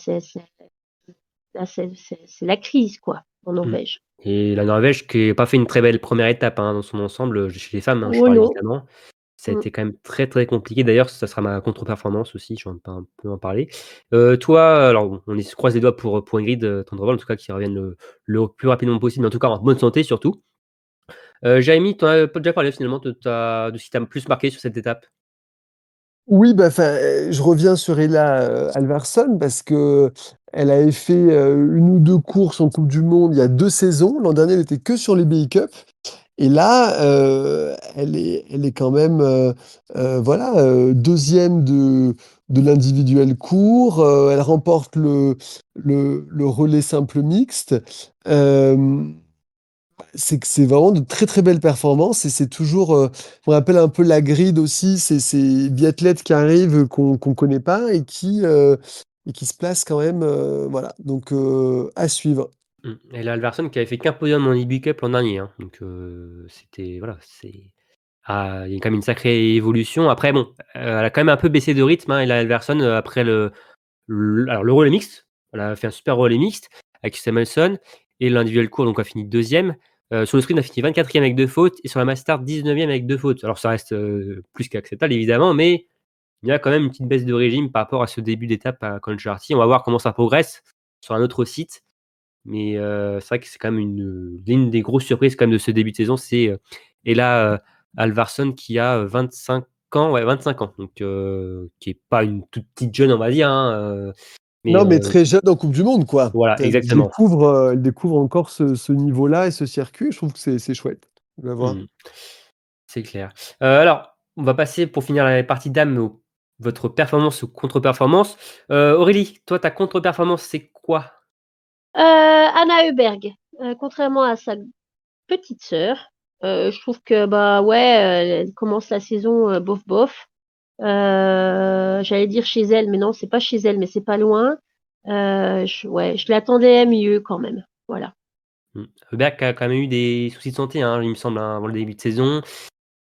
là, c'est la crise, quoi, en Mmh. Norvège. Et la Norvège qui a pas fait une très belle première étape, hein, dans son ensemble, chez les femmes, hein, je Oh parle non. évidemment. Ça a Mm. été quand même très, très compliqué. D'ailleurs, ça sera ma contre-performance aussi, je vais un peu en parler. Toi, alors bon, on se croise les doigts pour Ingrid, Van der Waal, en tout cas qu'il revienne le plus rapidement possible, mais en tout cas en bonne santé surtout. Jérémy, tu en as pas déjà parlé finalement de ce qui t'a le plus marqué sur cette étape? Oui, bah, enfin, je reviens sur Ella, Halvarsson parce qu'elle avait fait, 1 ou 2 courses en coupe du monde il y a 2 saisons. L'an dernier, elle était que sur les BI Cup et là, elle est quand même, voilà, 2e de l'individuel court, elle remporte le relais simple mixte. Hem C'est que c'est vraiment de très, très belles performances et c'est toujours, on rappelle un peu la grid aussi, c'est ces biathlètes qui arrivent, qu'on connaît pas et qui se placent quand même, voilà, donc à suivre. Et la Halvarsson qui avait fait qu'un podium en IBU Cup l'an dernier, hein, donc c'était voilà, il y a quand même une sacrée évolution. Après bon, elle a quand même un peu baissé de rythme, hein, Ella Halvarsson, après le relais mixte. Elle a fait un super relais mixte avec Samuelsson et l'individuel court, donc a fini 2e. Sur le sprint, elle a fini 24e avec 2 fautes et sur la mass start 19e avec 2 fautes. Alors ça reste, plus qu'acceptable évidemment, mais il y a quand même une petite baisse de régime par rapport à ce début d'étape à Kontiolahti. On va voir comment ça progresse sur un autre site. Mais c'est vrai que c'est quand même l'une des grosses surprises quand même de ce début de saison, c'est, Ella, Halvarsson qui a, 25 ans, ouais 25 ans, donc qui est pas une toute petite jeune on va dire, hein, mais Non, mais très jeune en coupe du monde, quoi. voilà exactement. Elle découvre encore ce niveau-là et ce circuit. Je trouve que c'est chouette de la voir. Mmh. C'est clair. Alors, on va passer pour finir la partie dames votre performance ou contre-performance. Aurélie, toi ta contre-performance c'est quoi? Anna Heuberg, contrairement à sa petite sœur, je trouve que bah ouais, elle commence la saison bof bof. J'allais dire chez elle, mais non, c'est pas chez elle, mais c'est pas loin. Ouais, je l'attendais mieux quand même. Voilà. Heuberg a quand même eu des soucis de santé, hein, il me semble, hein, avant le début de saison.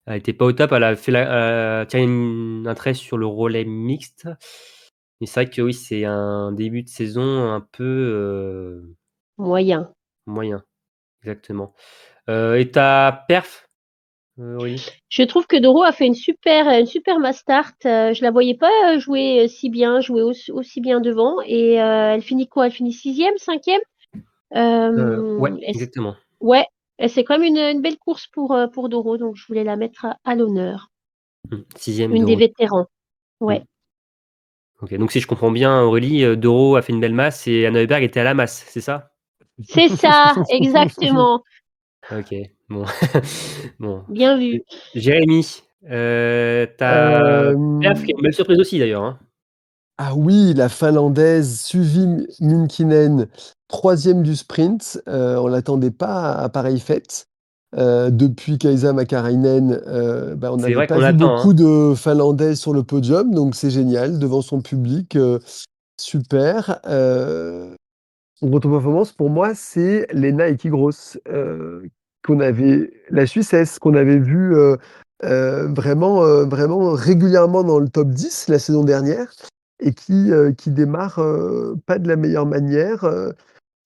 Elle était pas au top, elle a fait tiré un trait sur le relais mixte. Mais c'est vrai que oui, c'est un début de saison un peu, Moyen. moyen, exactement. Et ta perf, Aurélie? Je trouve que Doro a fait une super mass start. Je la voyais pas jouer si bien, jouer aussi bien devant. Et elle finit quoi? Elle finit sixième, cinquième? Ouais, Euh, et c- exactement. ouais, et c'est quand même une belle course pour Doro, donc je voulais la mettre à l'honneur. 6e Une des d'Euro. vétérans. Mmh. Ouais. OK, donc si je comprends bien, Aurélie, Doro a fait une belle masse et Anna Heuberg était à la masse, c'est ça? C'est ça, exactement. Ok, bon. Bon. Bien vu. Jérémy, ta perf qui est Hem, une belle surprise aussi d'ailleurs, hein. ah oui, la Finlandaise Suvi Minkinen, 3e du sprint, on l'attendait pas à pareille fête. Depuis Kaisa Makarainen, on C'est n'avait vrai pas qu'on vu l'attend, hein. beaucoup de Finlandaises sur le podium, donc c'est génial devant son public, super. Son contre-performance pour moi, c'est Lena Ekigros, la Suissesse qu'on avait vue, vraiment régulièrement dans le top 10 la saison dernière et qui démarre, pas de la meilleure manière,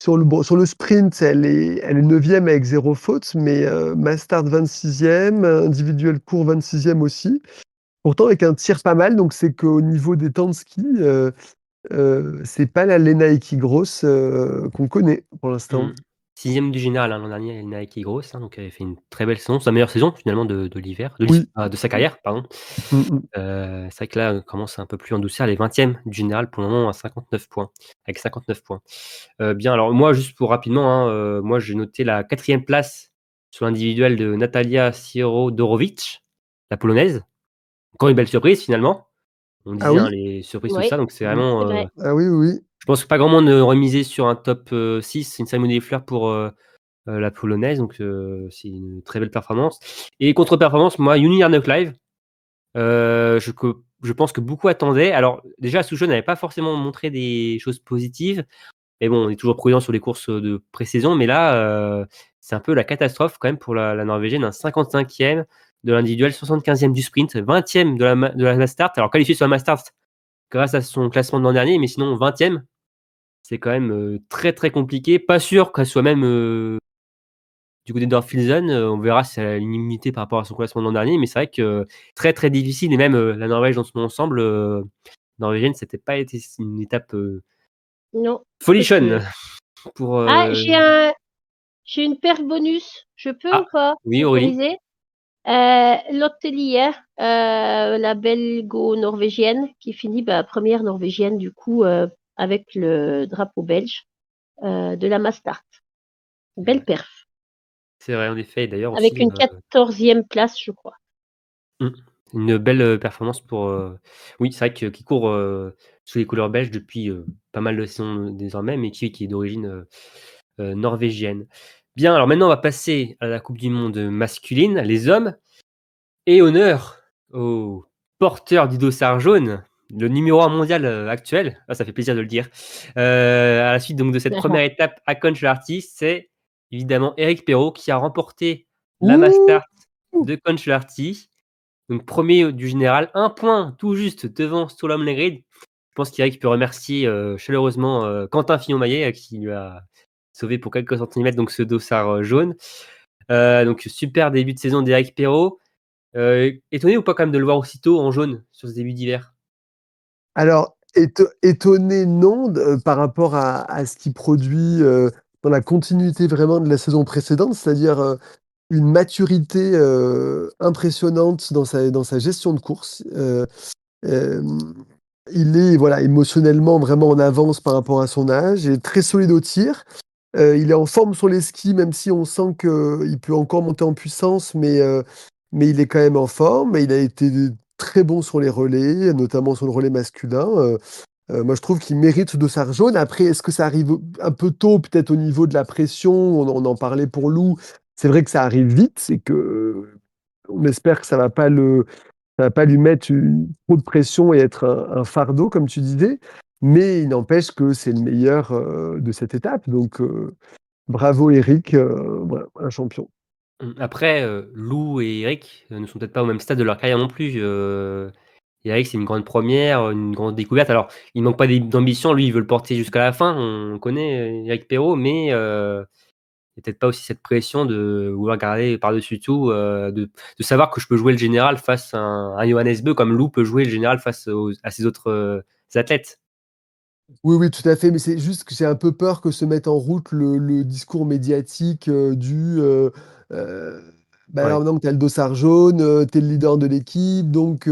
sur le sprint, elle est 9e avec 0 faute, mais mass start 26e, individuel court 26e aussi. Pourtant avec un tir pas mal, donc c'est qu'au niveau des temps de ski, c'est pas la Lena Ekigros, qu'on connaît pour l'instant. Mmh. 6e du général, hein, l'an dernier, elle Nike est grosse, hein, donc elle avait fait une très belle saison, sa meilleure saison finalement de l'hiver, Oui. de sa carrière, pardon. Mmh mh. C'est vrai que là, on commence un peu plus en douceur. Elle est 20e du général pour le moment à 59 points, avec 59 points. Bien, alors moi, juste pour rapidement, hein, moi j'ai noté la 4e place sur l'individuel de Natalia Sierodorowicz, la polonaise. Encore une belle surprise finalement. On Ah disait, hein, oui? les surprises, tout Oui, ça, donc c'est Mmh. vraiment, c'est vrai. Ah oui, oui, oui. je pense que pas grand monde aurait misé sur un top, 6, c'est une cérémonie des fleurs pour, la polonaise, donc c'est une très belle performance et contre-performance, moi, Juni Live, je pense que beaucoup attendaient. Alors déjà, Souchon n'avait pas forcément montré des choses positives, mais bon, on est toujours prudent sur les courses, de pré-saison, mais là, c'est un peu la catastrophe quand même pour la Norvégienne, un 55e de l'individuel, 75e du sprint, 20e de la mass start. Alors qualifié sur la mass start grâce à son classement de l'an dernier, mais sinon 20e, c'est quand même, très, très compliqué. Pas sûr qu'elle soit même, du côté d'Orphilsen, on verra si elle a une immunité par rapport à son classement de l'an dernier, mais c'est vrai que très, très difficile et même, la Norvège dans son ensemble, norvégienne, c'était pas été une étape, Non, c'est folichonne sûr. pour, Ah, j'ai une perf bonus. Je peux ou ah, pas oui, Aurélie? autoriser? Lotte Lier, la belgo-norvégienne qui finit première norvégienne du coup avec le drapeau belge de la Mastart. C'est Belle vrai. perf. C'est vrai, en effet et d'ailleurs Avec aussi, une 14e place, je crois. mmh, une belle, performance pour, oui, c'est vrai que qui court, sous les couleurs belges depuis, pas mal de saisons, désormais, mais qui est d'origine, norvégienne. Bien, alors maintenant on va passer à la coupe du monde, masculine, les hommes. Et honneur au porteur du dossard jaune, le numéro 1 mondial, actuel. Ah, ça fait plaisir de le dire. À la suite donc de cette première étape à Conchelarty, c'est évidemment Eric Perrault qui a remporté la Ouh! Mastart de Conchelarty. Donc 1er du général, 1 point tout juste devant Sturlam Lengrid. Je pense qu'Eric peut remercier, chaleureusement, Quentin Fillon-Maillet, qui lui a sauvé pour quelques centimètres donc ce dossard, jaune. Donc super début de saison d'Eric Perrault. Étonné ou pas quand même de le voir aussitôt en jaune sur ce début d'hiver? Alors, étonné, non, par rapport à ce qu'il produit, dans la continuité vraiment de la saison précédente, c'est-à-dire, une maturité, impressionnante dans sa gestion de course. Hem, il est, voilà, émotionnellement vraiment en avance par rapport à son âge et très solide au tir. Il est en forme sur les skis, même si on sent qu'il peut encore monter en puissance, mais il est quand même en forme et il a été très bon sur les relais, notamment sur le relais masculin. Moi, je trouve qu'il mérite ce dossard jaune. Après, est-ce que ça arrive un peu tôt, peut-être au niveau de la pression? On en parlait pour Lou. C'est vrai que ça arrive vite et qu'on espère que ça va pas lui mettre trop de pression et être un fardeau, comme tu disais. Mais il n'empêche que c'est le meilleur de cette étape. Donc, bravo Eric, voilà, un champion. Après, Lou et Eric, ne sont peut-être pas au même stade de leur carrière non plus. Eric, c'est une grande première, une grande découverte. Alors, il manque pas d'ambition, lui, il veut le porter jusqu'à la fin. On connaît, Eric Perrault, mais il y a peut-être pas aussi cette pression de vouloir garder par-dessus tout, de savoir que je peux jouer le général face à un Johannes Beu, comme Lou peut jouer le général face à ses autres, athlètes. Oui, oui, tout à fait, mais c'est juste que j'ai un peu peur que se mette en route le discours médiatique, heu, Ouais. alors maintenant que tu as le dossard jaune, tu es le leader de l'équipe, donc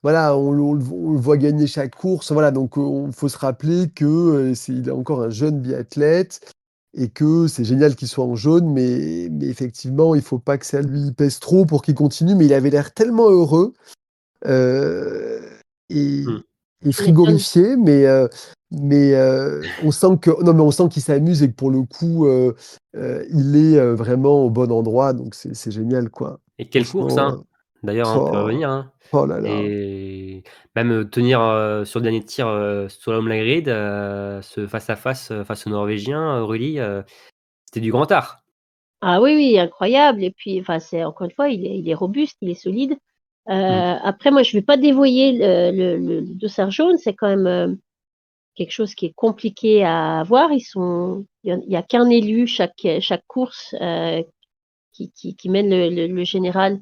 voilà, on le voit gagner chaque course. Voilà, donc faut se rappeler que, il est encore un jeune biathlète et que c'est génial qu'il soit en jaune, mais effectivement, il faut pas que ça lui pèse trop pour qu'il continue. Mais il avait l'air tellement heureux euh, et, Mm. et Tu m'étonnes. frigorifié, mais on sent que non, mais on sent qu'il s'amuse et que pour le coup, il est vraiment au bon endroit. Donc c'est génial, quoi. Et quelle course, Franchement, hein. D'ailleurs, on peut y oh, revenir, hein. oh là là. Et même tenir sur le dernier tir sur l'homme Lagrid, ce face-à-face face aux Norvégiens, Rulli, c'était du grand art. Ah oui, oui, incroyable. Et puis, enfin, c'est encore une fois, il est robuste, il est solide. Mm. Après, moi, je vais pas dévoyer le dossard jaune. C'est quand même quelque chose qui est compliqué à avoir. Il y a qu'un élu chaque course qui mène le général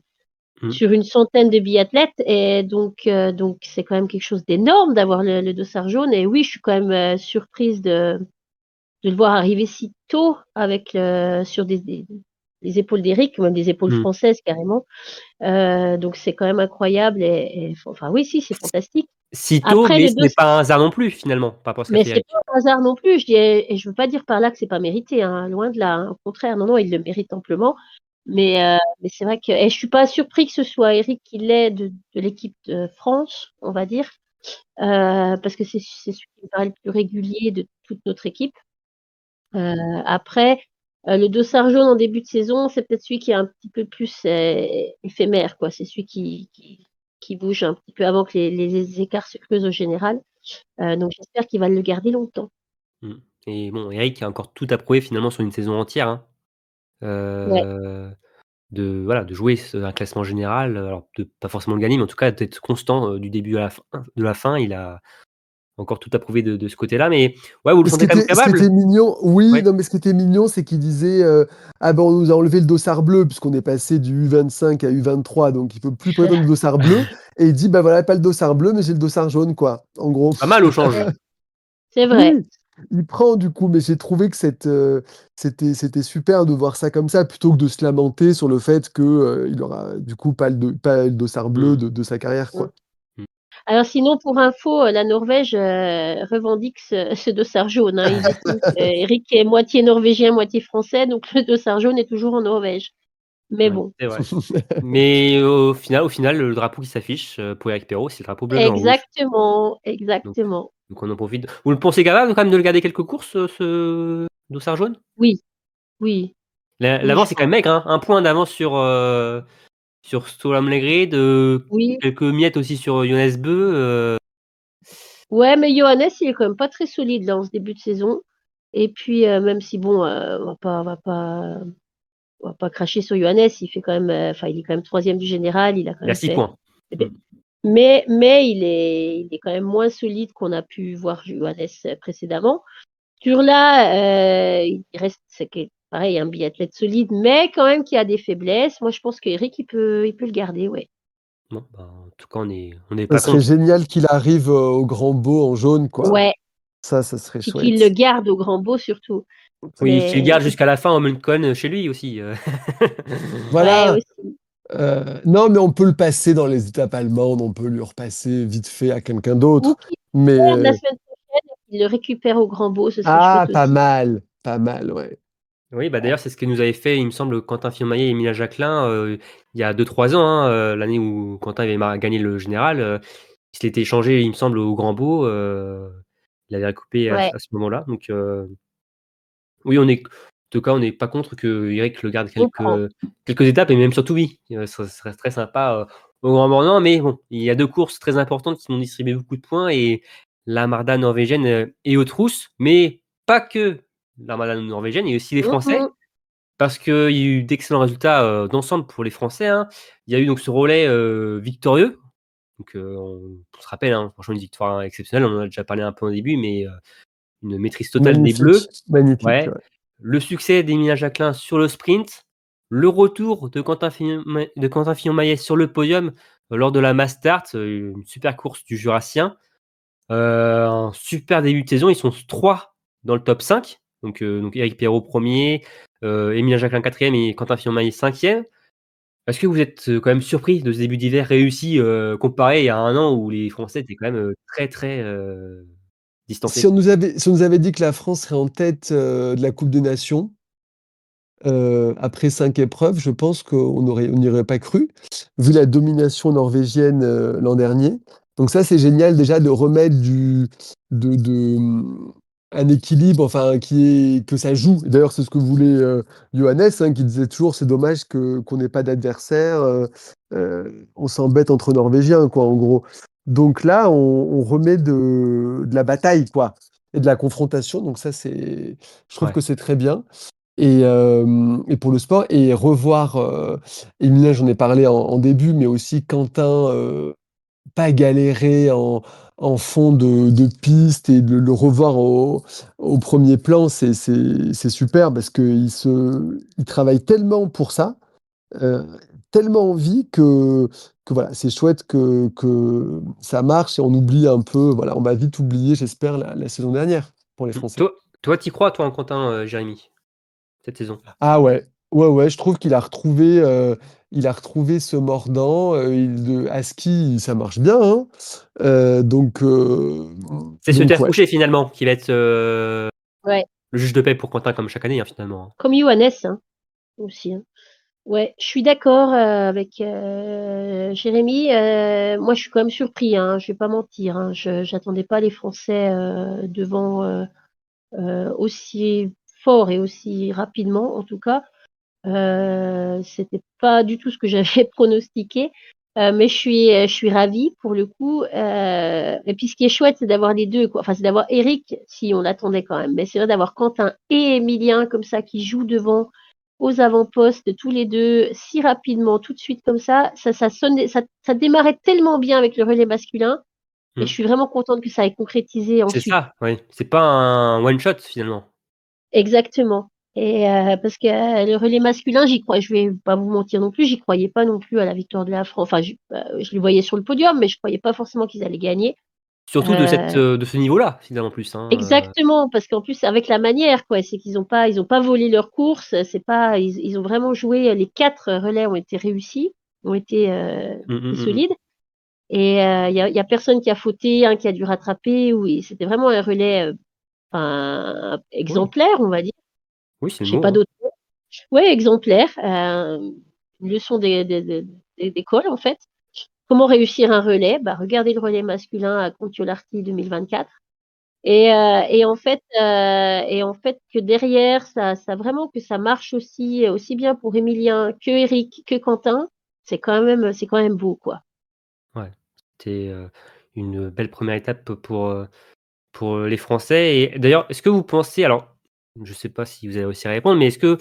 Mm. sur une centaine de biathlètes. Et donc c'est quand même quelque chose d'énorme d'avoir le dossard jaune. Et oui, je suis quand même surprise de le voir arriver si tôt sur des épaules d'Eric, même des épaules Mm. françaises carrément. Donc c'est quand même incroyable enfin oui, si, c'est fantastique. Sitôt, Après mais le ce dos, n'est pas un hasard non plus, finalement, par rapport à ce qu'a mais fait c'est Eric. pas un hasard non plus. Et je veux pas dire par là que c'est pas mérité, hein, loin de là, hein. Au contraire, non, non, il le mérite amplement. Mais c'est vrai que et je suis pas surpris que ce soit Eric qui l'ait de l'équipe de France, on va dire, parce que c'est celui qui me paraît le plus régulier de toute notre équipe. Après, le dossard jaune en début de saison, c'est peut-être celui qui est un petit peu plus éphémère, quoi. C'est celui qui bouge un petit peu avant que les écarts se creusent au général. Donc j'espère qu'il va le garder longtemps. Mm. Et bon, Eric a encore tout à prouver finalement sur une saison entière, hein. Ouais. De jouer un classement général, alors de pas forcément le gagner, mais en tout cas d'être constant du début à la fin. De la fin, il a encore tout à prouver de ce côté-là. Mais ouais, vous le Et sentez quand même ce qui capable? était mignon, oui, Ouais. non, mais ce qui était mignon, c'est qu'il disait ah ben on nous a enlevé le dossard bleu puisqu'on est passé du U25 à U23, donc il peut plus prétendre le dossard bleu. Et il dit bah voilà, pas le dossard bleu, mais j'ai le dossard jaune, quoi. En gros. Pas mal au change. Ouais, c'est vrai. Oui, il prend du coup, mais j'ai trouvé que c'était super de voir ça comme ça, plutôt que de se lamenter sur le fait que il aura du coup pas le dossard bleu Mmh. de sa carrière, Mm. quoi. Mmh. Alors sinon, pour info, la Norvège revendique ce dossard jaune, hein. Ils estiment qu'Eric est moitié norvégien, moitié français, donc le dossard jaune est toujours en Norvège. Mais Ouais, bon, c'est vrai. Mais au final, le drapeau qui s'affiche pour Eric Perrault, c'est le drapeau bleu, blanc, rouge. exactement, Donc, exactement. donc on en profite. Vous le pensez capable quand même de le garder quelques courses, ce dossard jaune? Oui, oui, oui, je L'avance est quand pense. même maigre, hein. Un point d'avance sur Stolam Legrid, Oui, quelques miettes aussi sur Jonas Bö. ouais, mais Johannes, il est quand même pas très solide là en ce début de saison. Et puis, même si bon, on va pas cracher sur Johannes, il fait quand même, enfin, il est quand même troisième du général, il a quand Il a même 6 fait. points. Mmh. Mais il est quand même moins solide qu'on a pu voir Johannes précédemment. Sur là, il reste, pareil, un biathlète solide, mais quand même qui a des faiblesses. Moi, je pense qu'Eric, il peut le garder, ouais. Bon, bah, en tout cas, on n'est Ça pas serait contre. génial qu'il arrive au Grand Beau en jaune, quoi. Ouais, Ça serait puis qu'il le chouette. garde au grand beau surtout. Oui, qu'il C'est, garde jusqu'à la fin en Mulcon chez lui aussi. ouais, Voilà. aussi. Non, mais on peut le passer dans les étapes allemandes, on peut lui repasser vite fait à quelqu'un Ou d'autre. qu'il Mais le garde la semaine prochaine, qu'il le récupère au grand beau, ce serait ah, chouette aussi. pas mal, ouais. Oui, bah, Ouais. d'ailleurs, c'est ce que nous avait fait, il me semble, Quentin Fillon-Maillet et Emilia Jacquelin, il y a 2-3 ans, hein, l'année où Quentin avait gagné le général. Il s'était échangé, il me semble, au Grand Beau. Il avait recoupé à Ouais, ce moment-là. Donc, oui, en tout cas, on n'est pas contre que Eric le garde on prend. quelques étapes, et même surtout, oui, ça serait très sympa au Grand Bornand. Mais bon, il y a 2 courses très importantes qui vont distribuer beaucoup de points, et l'Armada norvégienne est aux trousses, mais pas que l'Armada norvégienne, il y a aussi les Français. Mhm. Parce qu'il y a eu d'excellents résultats d'ensemble pour les Français, hein. Il y a eu donc ce relais victorieux. Donc, on se rappelle, hein, franchement, une victoire exceptionnelle. On en a déjà parlé un peu au début, mais une maîtrise totale des Magnifique, Bleus. magnifique, Ouais. ouais. Le succès d'Emilien Jacquelin sur le sprint. Le retour de Quentin Fillon-Maillet sur le podium lors de la Mass Start, une super course du Jurassien. Un super début de saison. Ils sont 3 dans le top 5. Donc Eric Perrault premier, Emilien Jacquelin quatrième et Quentin Fillon-Maillet cinquième. Est-ce que vous êtes quand même surpris de ce début d'hiver réussi comparé à un an où les Français étaient quand même très très distancé. Si on nous avait dit que la France serait en tête de la Coupe des Nations, après 5 épreuves, je pense on n'y aurait pas cru, vu la domination norvégienne l'an dernier. Donc ça, c'est génial déjà de remettre un équilibre, enfin, que ça joue. D'ailleurs, c'est ce que voulait Johannes, hein, qui disait toujours, c'est dommage qu'on n'ait pas d'adversaire, on s'embête entre Norvégiens, quoi, en gros. Donc là, on remet de la bataille, quoi, et de la confrontation. Donc ça, je trouve Ouais. que c'est très bien. Et pour le sport, et revoir, Emilien, j'en ai parlé en début, mais aussi Quentin, pas galérer en fond de piste et de le revoir au premier plan, c'est super parce il travaille tellement pour ça, euh, tellement envie que voilà, c'est chouette que ça marche et on oublie un peu, voilà, on va vite oublier, j'espère, la saison dernière pour les Français. Toi, t'y crois, toi, en Quentin, Jérémy, cette saison? Ah ouais, ouais, ouais, je trouve il a retrouvé ce mordant. À ski, ça marche bien, hein. Donc, C'est ce terre ouais. couché, finalement, qui va être Ouais, le juge de paix pour Quentin, comme chaque année, hein, finalement. comme Johannes, hein, aussi. Hein. Ouais, je suis d'accord avec Jérémy. Moi, je suis quand même surpris, hein, je vais pas mentir. Hein, j'attendais pas les Français devant aussi fort et aussi rapidement, en tout cas. C'était pas du tout ce que j'avais pronostiqué. Mais je suis ravie pour le coup. Et puis ce qui est chouette, c'est d'avoir les deux, quoi. Enfin, c'est d'avoir Eric, si on l'attendait quand même. Mais c'est vrai d'avoir Quentin et Emilien comme ça qui jouent devant aux avant-postes tous les deux si rapidement, tout de suite comme ça démarrait tellement bien avec le relais masculin. Et Hmm. je suis vraiment contente que ça ait concrétisé C'est ensuite. ça, oui. C'est pas un one-shot, finalement. Exactement. Et parce que le relais masculin, j'y crois. Je vais pas vous mentir non plus, j'y croyais pas non plus à la victoire de la France. Enfin, je les voyais sur le podium, mais je croyais pas forcément qu'ils allaient gagner. Surtout Euh, de ce niveau-là, finalement, plus. Hein, exactement, parce qu'en plus avec la manière, quoi, c'est qu'ils ont pas volé leur course. C'est pas, ils ont vraiment joué. Les 4 relais ont été réussis, été hum. solides. Et y a personne qui a fauté, un qui a dû rattraper. Oui, c'était vraiment un relais enfin, Oui, exemplaire, on va dire. oui, c'est le J'ai mot. pas Hein. d'autre. Ouais, exemplaire. Une leçon d'école, en fait. Comment réussir un relais? Bah, regardez le relais masculin à Contiolarty 2024. Et en fait que derrière, ça vraiment que ça marche aussi bien pour Emilien que Eric, que Quentin, c'est quand même beau, quoi. Ouais. C'était une belle première étape pour les Français. Et d'ailleurs, est-ce que vous pensez, alors, je sais pas si vous allez aussi répondre, mais est-ce que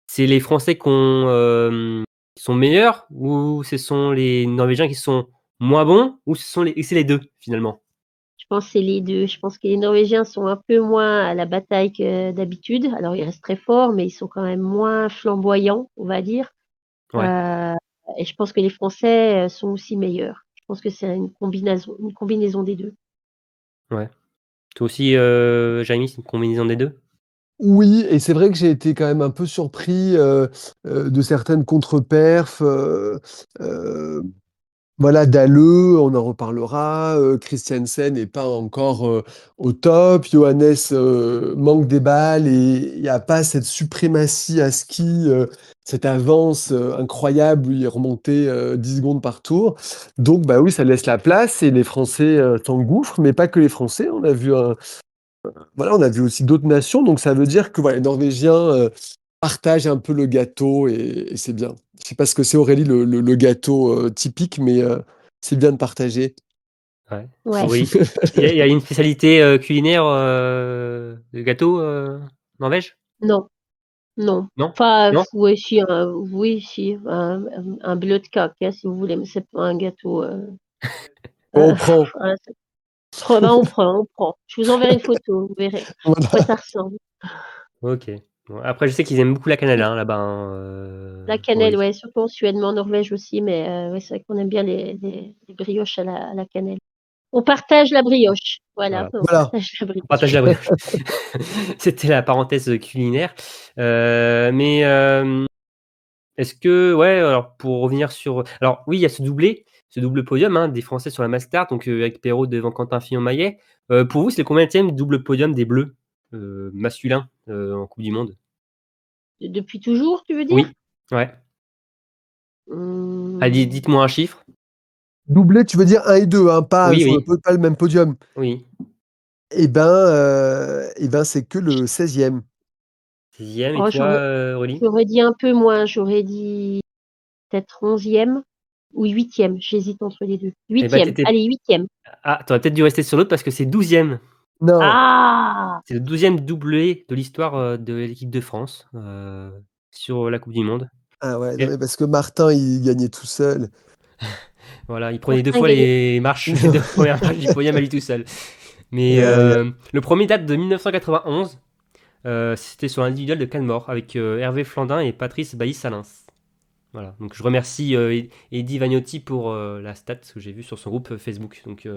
c'est les Français qui sont meilleurs ou ce sont les Norvégiens qui sont moins bons ou c'est les deux finalement? Je pense que c'est les deux. Je pense que les Norvégiens sont un peu moins à la bataille que d'habitude. Alors, ils restent très forts, mais ils sont quand même moins flamboyants, on va dire. Ouais, Euh, et je pense que les Français sont aussi meilleurs. Je pense que c'est une combinaison des deux. ouais. Toi aussi, Jérémy, c'est une combinaison des deux? Oui, et c'est vrai que j'ai été quand même un peu surpris de certaines contre-perfs. Voilà, Dalleux, on en reparlera. Christiansen n'est pas encore au top. Johannes manque des balles et il n'y a pas cette suprématie à ski, cette avance incroyable où il est remonté 10 secondes par tour. Donc, bah oui, ça laisse la place et les Français s'engouffrent, mais pas que les Français. On a vu aussi d'autres nations. Donc, ça veut dire que voilà, les Norvégiens partagent un peu le gâteau et c'est bien. Je sais pas ce que c'est, Aurélie, le gâteau typique, mais c'est bien de partager. Ouais. Ouais. Oui. Il y a une spécialité culinaire de gâteau Norvège? Non, non. Non? Enfin, Non? oui, si, un bløtkake, hein, si vous voulez, mais c'est pas un gâteau. Bon, on prend. Voilà, ben, on prend. Je vous enverrai une photo, vous verrez à quoi Voilà. ça ressemble. Ok. Bon, après, je sais qu'ils aiment beaucoup la cannelle hein, là-bas. La cannelle, Aurélie. ouais, surtout en Suède, mais en Norvège aussi, mais ouais, c'est vrai qu'on aime bien les brioches à la cannelle. On partage la brioche, voilà, Voilà. on Voilà. partage la On partage la brioche. brioche. C'était la parenthèse culinaire. Mais est-ce que, ouais, alors pour revenir sur. Alors oui, il y a ce doublé, ce double podium hein, des Français sur la Master, donc avec Perrault devant Quentin Fillon-Maillet. Pour vous, c'est le combienième double podium des Bleus masculins en Coupe du Monde? Depuis toujours, tu veux dire? Oui, ouais. Mmh. Allez, dites-moi un chiffre. Doublé, tu veux dire 1 et 2, hein, pas Oui, sur oui, pas le même podium? oui. Et ben, c'est que le 16e. 6e et Oh, toi, Aurélie? j'aurais dit un peu moins, j'aurais dit peut-être 11e ou 8e, j'hésite entre les 2. Eh ben, 8e, allez 8e. Ah, t'aurais peut-être dû rester sur l'autre parce que c'est 12e. Non. Ah! C'est le 12e doublé de l'histoire de l'équipe de France sur la Coupe du Monde. Ah ouais, non Et mais parce que Martin, il gagnait tout seul. voilà, il prenait 2 Martin fois gagnait. les marches, les 2 premières marches du podium à lui tout seul. Mais Aïe, le premier date de 1991. C'était sur l'individuel de Canmore avec Hervé Flandin et Patrice Bailly-Salins. Voilà, donc je remercie Eddy Vagnotti pour la stat que j'ai vue sur son groupe Facebook. Donc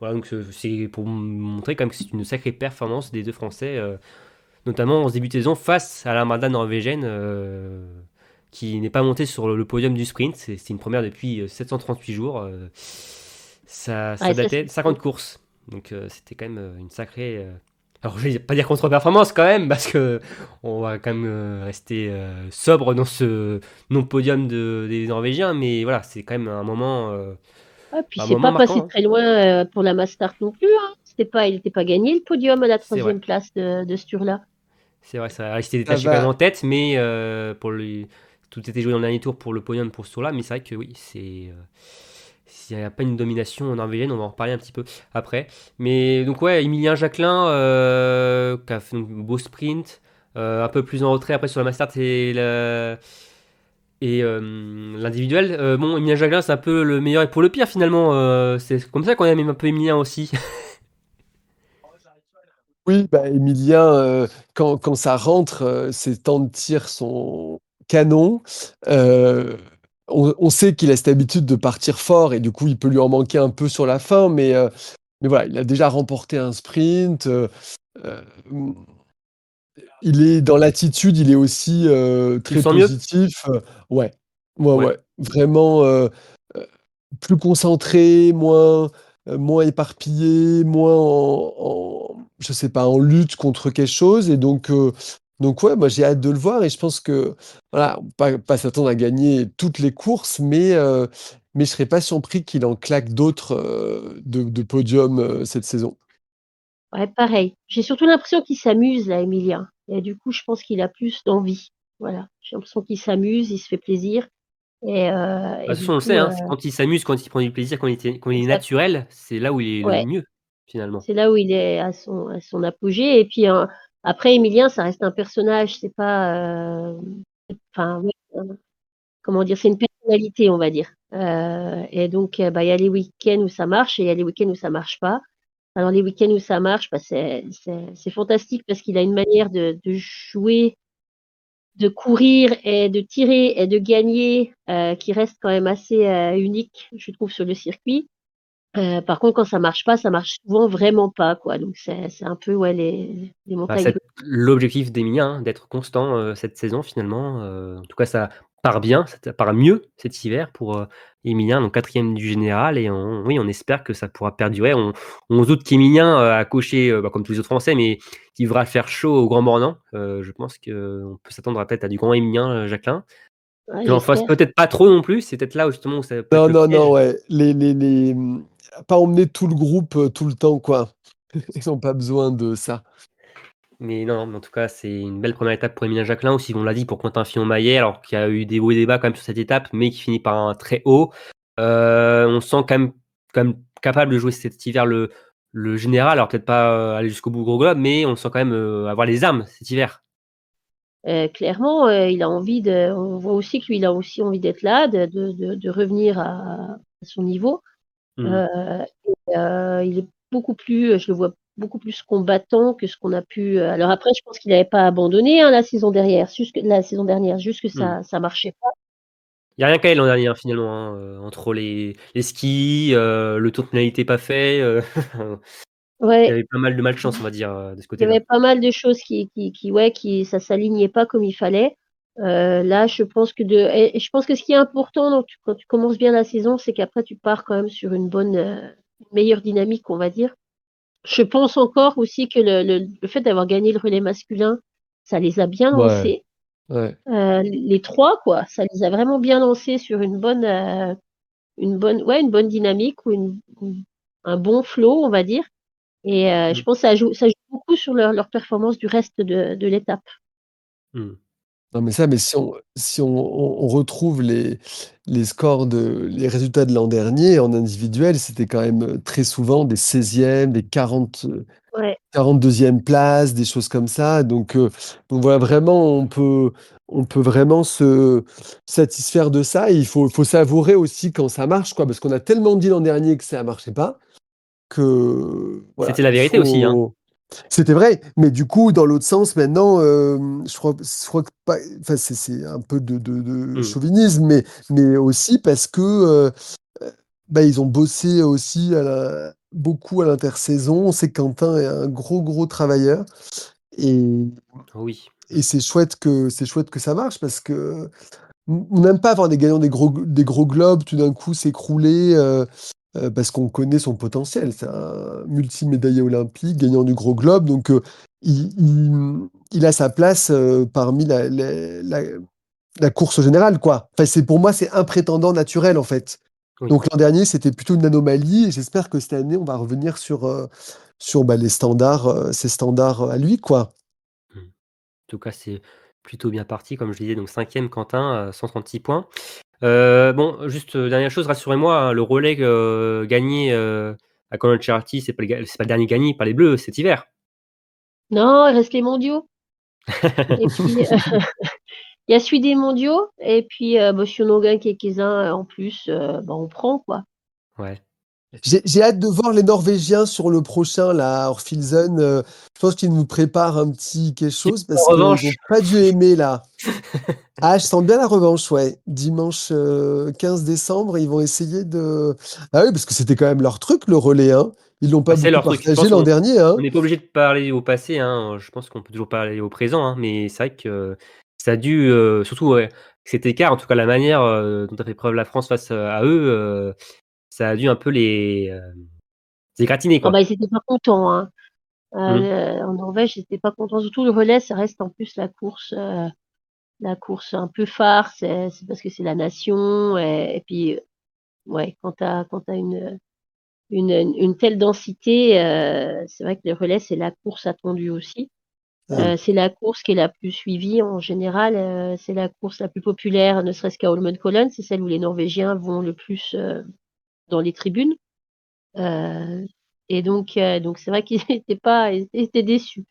voilà, donc c'est pour montrer quand même que c'est une sacrée performance des deux Français, notamment en ce début de saison face à l'armada norvégienne qui n'est pas montée sur le podium du sprint. C'est une première depuis 738 jours. Ça Ouais, ça, datait c'est de 50 courses. Donc c'était quand même une sacrée. Alors je vais pas dire contre-performance quand même, parce que on va quand même rester sobre dans ce non-podium des Norvégiens, mais voilà, c'est quand même un moment, puis un c'est moment pas passé marquant. Hein. très loin pour la Mastart non plus, hein. Il n'était pas gagné le podium à la C'est vrai, 3e place de ce tour-là. c'est vrai, ça a resté ça détaché quand même va. en tête, mais tout était joué dans le dernier tour pour le podium pour ce tour-là, mais c'est vrai que oui, s'il n'y a pas une domination norvégienne, on va en reparler un petit peu après. Mais donc ouais, Emilien Jacquelin qui a fait un beau sprint, un peu plus en retrait après sur la Mastart et l'individuel. Bon, Emilien Jacquelin, c'est un peu le meilleur et pour le pire finalement. C'est comme ça qu'on aime un peu Emilien aussi. Oui, bah, Emilien, quand ça rentre, ses temps de tir sont canons. Heu, on sait qu'il a cette habitude de partir fort et du coup, il peut lui en manquer un peu sur la fin, mais voilà, il a déjà remporté un sprint, hem il est dans l'attitude, il est aussi, Tu le très sens mieux? positif, ouais. Ouais, Ouais. ouais. Vraiment, heu, plus concentré, moins éparpillé, moins je sais pas, en lutte contre quelque chose et donc ouais, moi j'ai hâte de le voir et je pense que voilà, pas s'attendre à gagner toutes les courses, mais je serais pas surpris qu'il en claque d'autres, de podiums, cette saison. Ouais, pareil. J'ai surtout l'impression qu'il s'amuse là, Emilien. Et du coup, je pense qu'il a plus d'envie. Voilà, j'ai l'impression qu'il s'amuse, il se fait plaisir. Bah, Et de toute du façon, on le sait, coup, hein, c'est quand il s'amuse, quand il prend du plaisir, quand il est exact. naturel, c'est là où il est le Ouais, mieux finalement. c'est là où il est à son apogée. Et puis après, Emilien, ça reste un personnage. C'est pas, enfin, ouais, comment dire, c'est une personnalité, on va dire. Et donc, bah, il y a les week-ends où ça marche et il y a les week-ends où ça marche pas. Alors les week-ends où ça marche, bah, c'est fantastique parce qu'il a une manière de jouer, de courir et de tirer et de gagner qui reste quand même assez unique, je trouve, sur le circuit. Par contre, quand ça marche souvent vraiment pas, quoi. Donc c'est un peu ouais les Bah, montagnes russes. l'objectif d'Emilien, hein, d'être constant cette saison finalement. En tout cas, ça part bien, ça part mieux cet hiver pour Emilien, donc quatrième du général. Et oui, on espère que ça pourra perdurer. On se doute qu'Emilien a coché, bah, comme tous les autres Français, mais qu'il devra faire chaud au Grand Bornand. Je pense qu'on peut s'attendre peut-être à du grand Emilien Jacquelin. Ouais, Qu'il en fasse j'espère. peut-être pas trop non plus. C'est peut-être là où justement où ça peut être Non, le non, non, piège. ouais, pas emmener tout le groupe, tout le temps, quoi. Ils ont pas besoin de ça. Mais non, mais en tout cas, c'est une belle première étape pour Emilien Jacquelin, aussi, on l'a dit, pour Quentin Fillon-Maillet, alors qu'il y a eu des hauts et des bas quand même sur cette étape, mais qui finit par un très haut. On sent quand même capable de jouer cet hiver le général, alors peut-être pas aller jusqu'au bout gros globe, mais on sent quand même avoir les armes cet hiver. Clairement, il a envie de. On voit aussi que lui, il a aussi envie d'être là, de revenir à son niveau. Hmm. Il est beaucoup plus, je le vois beaucoup plus combattant que ce qu'on a pu. Alors après, je pense qu'il n'avait pas abandonné hein, la saison dernière, juste que Hmm. ça marchait pas. Il n'y a rien qu'à elle l'an dernier, hein, finalement, hein, entre les skis, le tour de pénalité pas fait, il y Ouais, avait pas mal de malchance, on va dire, de ce il y côté-là. avait pas mal de choses ouais, qui ça s'alignait pas comme il fallait. Là, je pense et je pense que ce qui est important quand tu commences bien la saison, c'est qu'après tu pars quand même sur une meilleure dynamique, on va dire. Je pense encore aussi que le fait d'avoir gagné le relais masculin, ça les a bien Ouais, lancés. ouais. Les trois, quoi, ça les a vraiment bien lancés sur une bonne dynamique ou un bon flow, on va dire. Et je Mm. pense que ça joue beaucoup sur leur performance du reste de l'étape. Mm. Non, mais ça, mais si on retrouve les scores les résultats de l'an dernier en individuel, c'était quand même très souvent des 16e, des 42e places, des choses comme ça. Donc voilà, vraiment, on peut vraiment se satisfaire de ça. Et il faut savourer aussi quand ça marche, quoi, parce qu'on a tellement dit l'an dernier que ça marchait pas que voilà, C'était la il vérité aussi, hein. faut. C'était vrai, mais du coup, dans l'autre sens, maintenant, je crois que enfin, c'est un peu de Mm. chauvinisme, mais aussi parce que bah, ils ont bossé aussi beaucoup à l'intersaison. On sait que Quentin est un gros, gros travailleur. Et, Oui. et c'est chouette que ça marche parce que on n'aime pas avoir des gagnants des gros globes tout d'un coup s'écrouler parce qu'on connaît son potentiel. C'est un multimédaillé olympique, gagnant du gros globe, donc il a sa place parmi la course générale, quoi. Enfin, pour moi, c'est un prétendant naturel, en fait. Oui. Donc l'an dernier, c'était plutôt une anomalie, et j'espère que cette année, on va revenir sur les standards, ses standards à lui, quoi. Mm. En tout cas, c'est plutôt bien parti, comme je disais. Donc, cinquième, Quentin, 136 points. Bon, juste dernière chose, rassurez-moi, hein, le relais gagné à Colin Charity, c'est pas le dernier gagné par les Bleus cet hiver. Non, il reste les mondiaux. Et puis, il y a celui des mondiaux. Et puis, bah, si on en gagne quelques-uns en plus, bah, on prend, quoi. Ouais. J'ai hâte de voir les Norvégiens sur le prochain, là, Orphilsen. Je pense qu'ils nous préparent un petit quelque Tu chose en parce qu'ils n'ont revanche, pas dû aimer, là. Ah, je sens bien la revanche, ouais. Dimanche 15 décembre, ils vont essayer de. Ah oui, parce que c'était quand même leur truc, le relais, hein. Ils l'ont bah, pas c'est beaucoup leur truc. Je partagé pense l'an qu'on dernier, hein. on n'est pas obligé de parler au passé, hein. Je pense qu'on peut toujours parler au présent, hein, mais c'est vrai que ça a dû, surtout, ouais, cet écart, en tout cas la manière, dont a fait preuve la France face, à eux, ça a dû un peu les égratigner, Ah, quoi. bah, ils étaient pas contents, hein. Mmh. En Norvège, ils étaient pas contents. Surtout le relais, ça reste en plus la course un peu phare. C'est parce que c'est la nation. Et puis, ouais, quand t'as une telle densité, c'est vrai que le relais, c'est la course attendue aussi. Ah, C'est la course qui est la plus suivie en général. C'est la course la plus populaire, ne serait-ce qu'à Holmenkollen. C'est celle où les Norvégiens vont le plus dans les tribunes. Euh, donc c'est vrai qu'ils ils étaient déçus.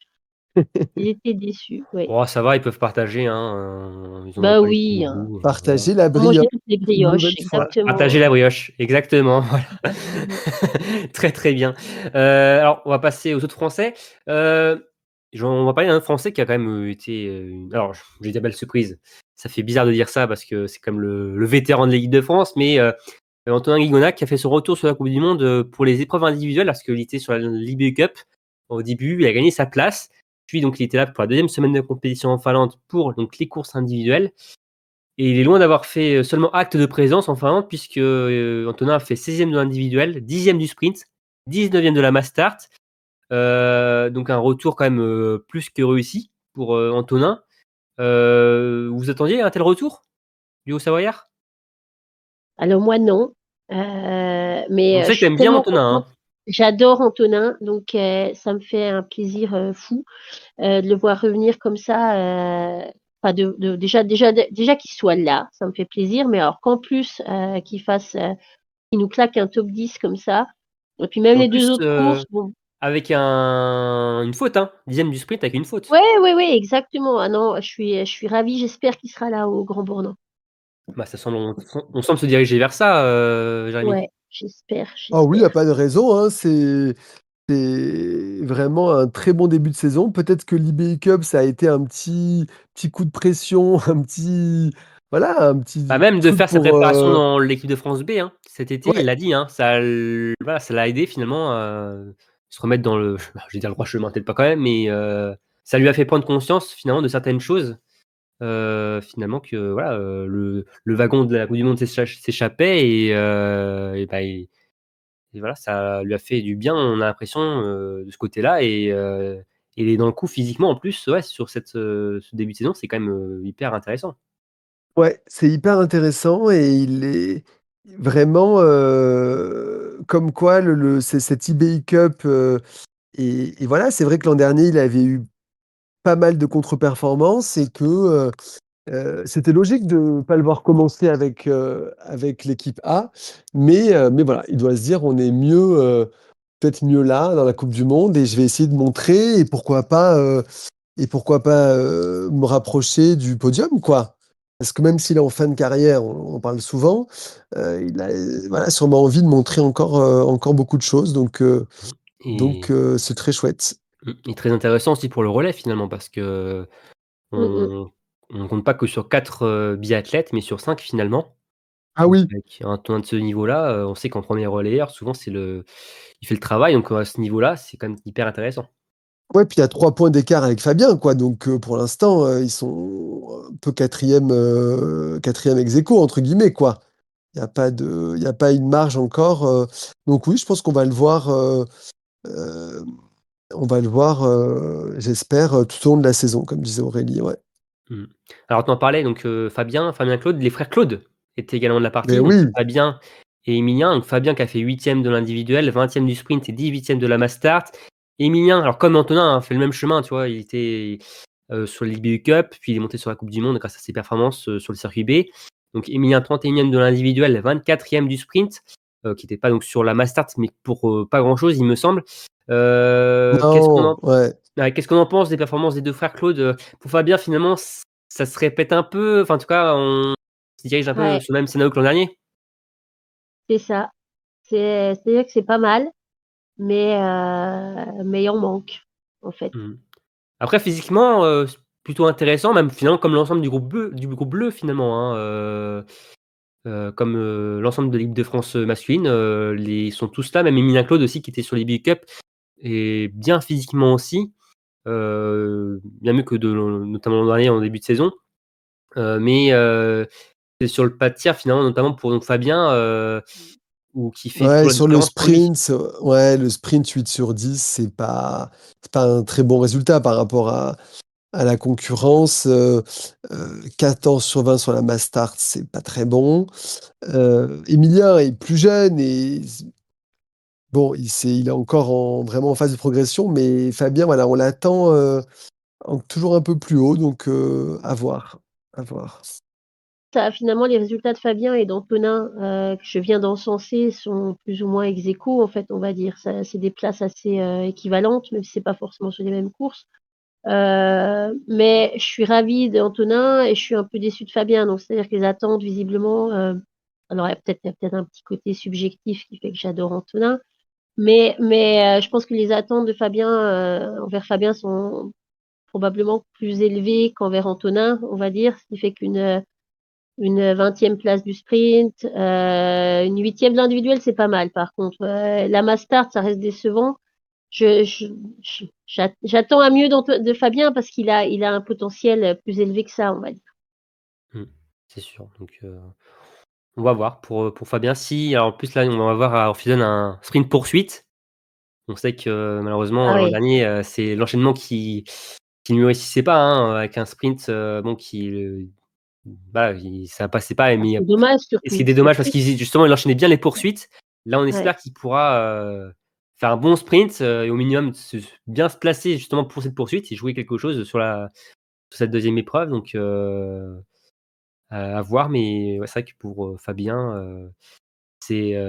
Ils étaient déçus, oui. Oh, ça va, ils peuvent partager, hein, ils en ont Bah pas eu pour oui, hein. beaucoup, voilà. partager la On brioche, mangeait toutes les une brioches, nouvelle fois. exactement. Partager la brioche, exactement, voilà. Mhm. Très, très bien. Alors, on va passer aux autres Français. On va parler d'un Français qui a quand même été. Alors, j'ai dit belle surprise. Ça fait bizarre de dire ça parce que c'est comme le vétéran de l'équipe de France, mais Antonin Guigonnat qui a fait son retour sur la Coupe du Monde pour les épreuves individuelles parce qu'il était sur la Libé Cup au début, il a gagné sa place. Puis, donc, il était là pour la deuxième semaine de compétition en Finlande pour donc, les courses individuelles. Et il est loin d'avoir fait seulement acte de présence en Finlande, puisque Antonin a fait 16e de l'individuel, 10e du sprint, 19e de la mass start. Donc un retour quand même plus que réussi pour Antonin. Vous attendiez un tel retour du Haut-Savoyard? Alors moi non. On Mais sait je que tu suis aimes bien tellement Antonin, contente. hein. J'adore Antonin, donc ça me fait un plaisir fou de le voir revenir comme ça. Enfin déjà qu'il soit là, ça me fait plaisir. Mais alors qu'en plus qu'il nous claque un top 10 comme ça. Et puis même Et en les deux plus, autres courses, bon. avec une faute, hein. 10e du sprint avec une faute. Ouais, ouais, ouais, exactement. Ah non, je suis ravie. J'espère qu'il sera là au Grand Bourdon. Bah, on semble se diriger vers ça, Jérémy. Ouais, j'espère, Ah oui, il n'y a j'espère. pas de raison, hein. C'est vraiment un très bon début de saison. Peut-être que l'IBI Cup, ça a été un petit coup de pression, voilà, un petit Bah, même de truc faire sa pour. préparation dans l'équipe de France B, hein, cet été, il Ouais, l'a dit, hein, voilà, ça l'a aidé finalement à se remettre dans je vais dire le droit chemin, peut-être pas quand même, mais ça lui a fait prendre conscience finalement de certaines choses finalement que voilà, le wagon de la Coupe du monde s'échappait et voilà, ça lui a fait du bien, on a l'impression, de ce côté-là et il est dans le coup physiquement en plus, ouais, sur ce début de saison, c'est quand même, hyper intéressant. Ouais, c'est hyper intéressant et il est vraiment, comme quoi c'est cette eBay Cup, et voilà, c'est vrai que l'an dernier, il avait eu pas mal de contre-performances et que, c'était logique de ne pas le voir commencer avec l'équipe A. Mais voilà, il doit se dire: «On est mieux, peut-être mieux là, dans la coupe du monde et je vais essayer de montrer et pourquoi pas, me rapprocher du podium, quoi». Parce que même s'il est en fin de carrière, on en parle souvent, il a, voilà, sûrement envie de montrer encore beaucoup de choses donc Et c'est très chouette. et très intéressant aussi pour le relais finalement parce que Mmh. on on compte pas que sur 4 biathlètes, mais sur 5 finalement. Ah Donc oui, avec un tournoi de ce niveau-là, on sait qu'en 1er relayeur, souvent il fait le travail, donc à ce niveau-là, c'est quand même hyper intéressant. ouais, puis il y a 3 points d'écart avec Fabien, quoi, donc pour l'instant, ils sont un peu quatrième ex aequo entre guillemets, quoi. Il y a pas une marge encore, donc oui, je pense qu'on va le voir, heu, j'espère, tout au long de la saison, comme disait Aurélie, ouais. Mmh. Alors tu en parlais donc Fabien Claude, les frères Claude étaient également de la Mais partie, donc oui, Fabien et Émilien. Donc Fabien qui a fait 8e de l'individuel, 20e du sprint et 18e de la mass start. Émilien, alors comme Antonin, hein, fait le même chemin, tu vois? Il était, sur l'IBU Cup, puis il est monté sur la coupe du monde grâce à ses performances, sur le circuit B. Donc Émilien 31e de l'individuel, 24e du sprint, qui était pas donc sur la mass start, mais pour, pas grand chose il me semble. Qu'est-ce qu'on non, en ouais. Ouais, qu'est-ce qu'on en pense des performances des 2 frères Claude? Pour Fabien finalement, ça se répète un peu, enfin en tout cas, on se dirige un peu Ouais, sur le même scénario que l'an dernier? c'est ça. C'est-à-dire que c'est pas mal, mais il en manque, en fait. Mmh. Après physiquement, c'est plutôt intéressant, même finalement comme l'ensemble du groupe bleu finalement, hein, comme, l'ensemble de l'équipe de France, masculine, les ils sont tous là, même Emilien Claude aussi qui était sur les Big Cup et bien physiquement aussi, bien mieux que notamment l'an dernier en début de saison, mais c'est sur le pas de tir finalement, notamment pour donc Fabien, ou qui fait Ouais, toujours la sur le différence pour lui. sprint, ouais, le sprint 8/10, c'est pas un très bon résultat par rapport à la concurrence, 14/20 sur la mass start, c'est pas très bon. Emilien est plus jeune et bon, il est encore vraiment en phase de progression, mais Fabien, voilà, on l'attend, toujours un peu plus haut, donc à voir, à voir. Ça, finalement, les résultats de Fabien et d'Antonin, que je viens d'encenser sont plus ou moins ex aequo, en fait, on va dire. Ça, c'est des places assez, équivalentes, même si c'est pas forcément sur les mêmes courses. Mais je suis ravie d'Antonin et je suis un peu déçue de Fabien. Donc, c'est-à-dire que les attentes, visiblement, alors il y a peut-être un petit côté subjectif qui fait que j'adore Antonin, mais je pense que les attentes de Fabien, envers Fabien sont probablement plus élevées qu'envers Antonin, on va dire, ce qui fait une 20e place du sprint, une 8e de l'individuel, c'est pas mal. Par contre, la mass start, ça reste décevant. J'attends un mieux de Fabien parce qu'il a un potentiel plus élevé que ça, on va dire. Mmh. C'est sûr, donc on va voir pour Fabien si alors en plus là, on va voir à Orpheus un sprint poursuite. On sait que Ah malheureusement l'an oui, dernier, c'est l'enchaînement qui ne réussissait pas, hein, avec un sprint, bon voilà, ça passait pas ah, mais c'est dommage et ce qui surtout, était c'est dommage parce triste. qu'il justement, il enchaînait bien les poursuites. Là, on Ouais. espère qu'il pourra, faire un bon sprint, et au minimum bien se placer justement pour cette poursuite et jouer quelque chose sur cette deuxième épreuve donc à voir mais ouais, c'est vrai que pour, Fabien, c'est,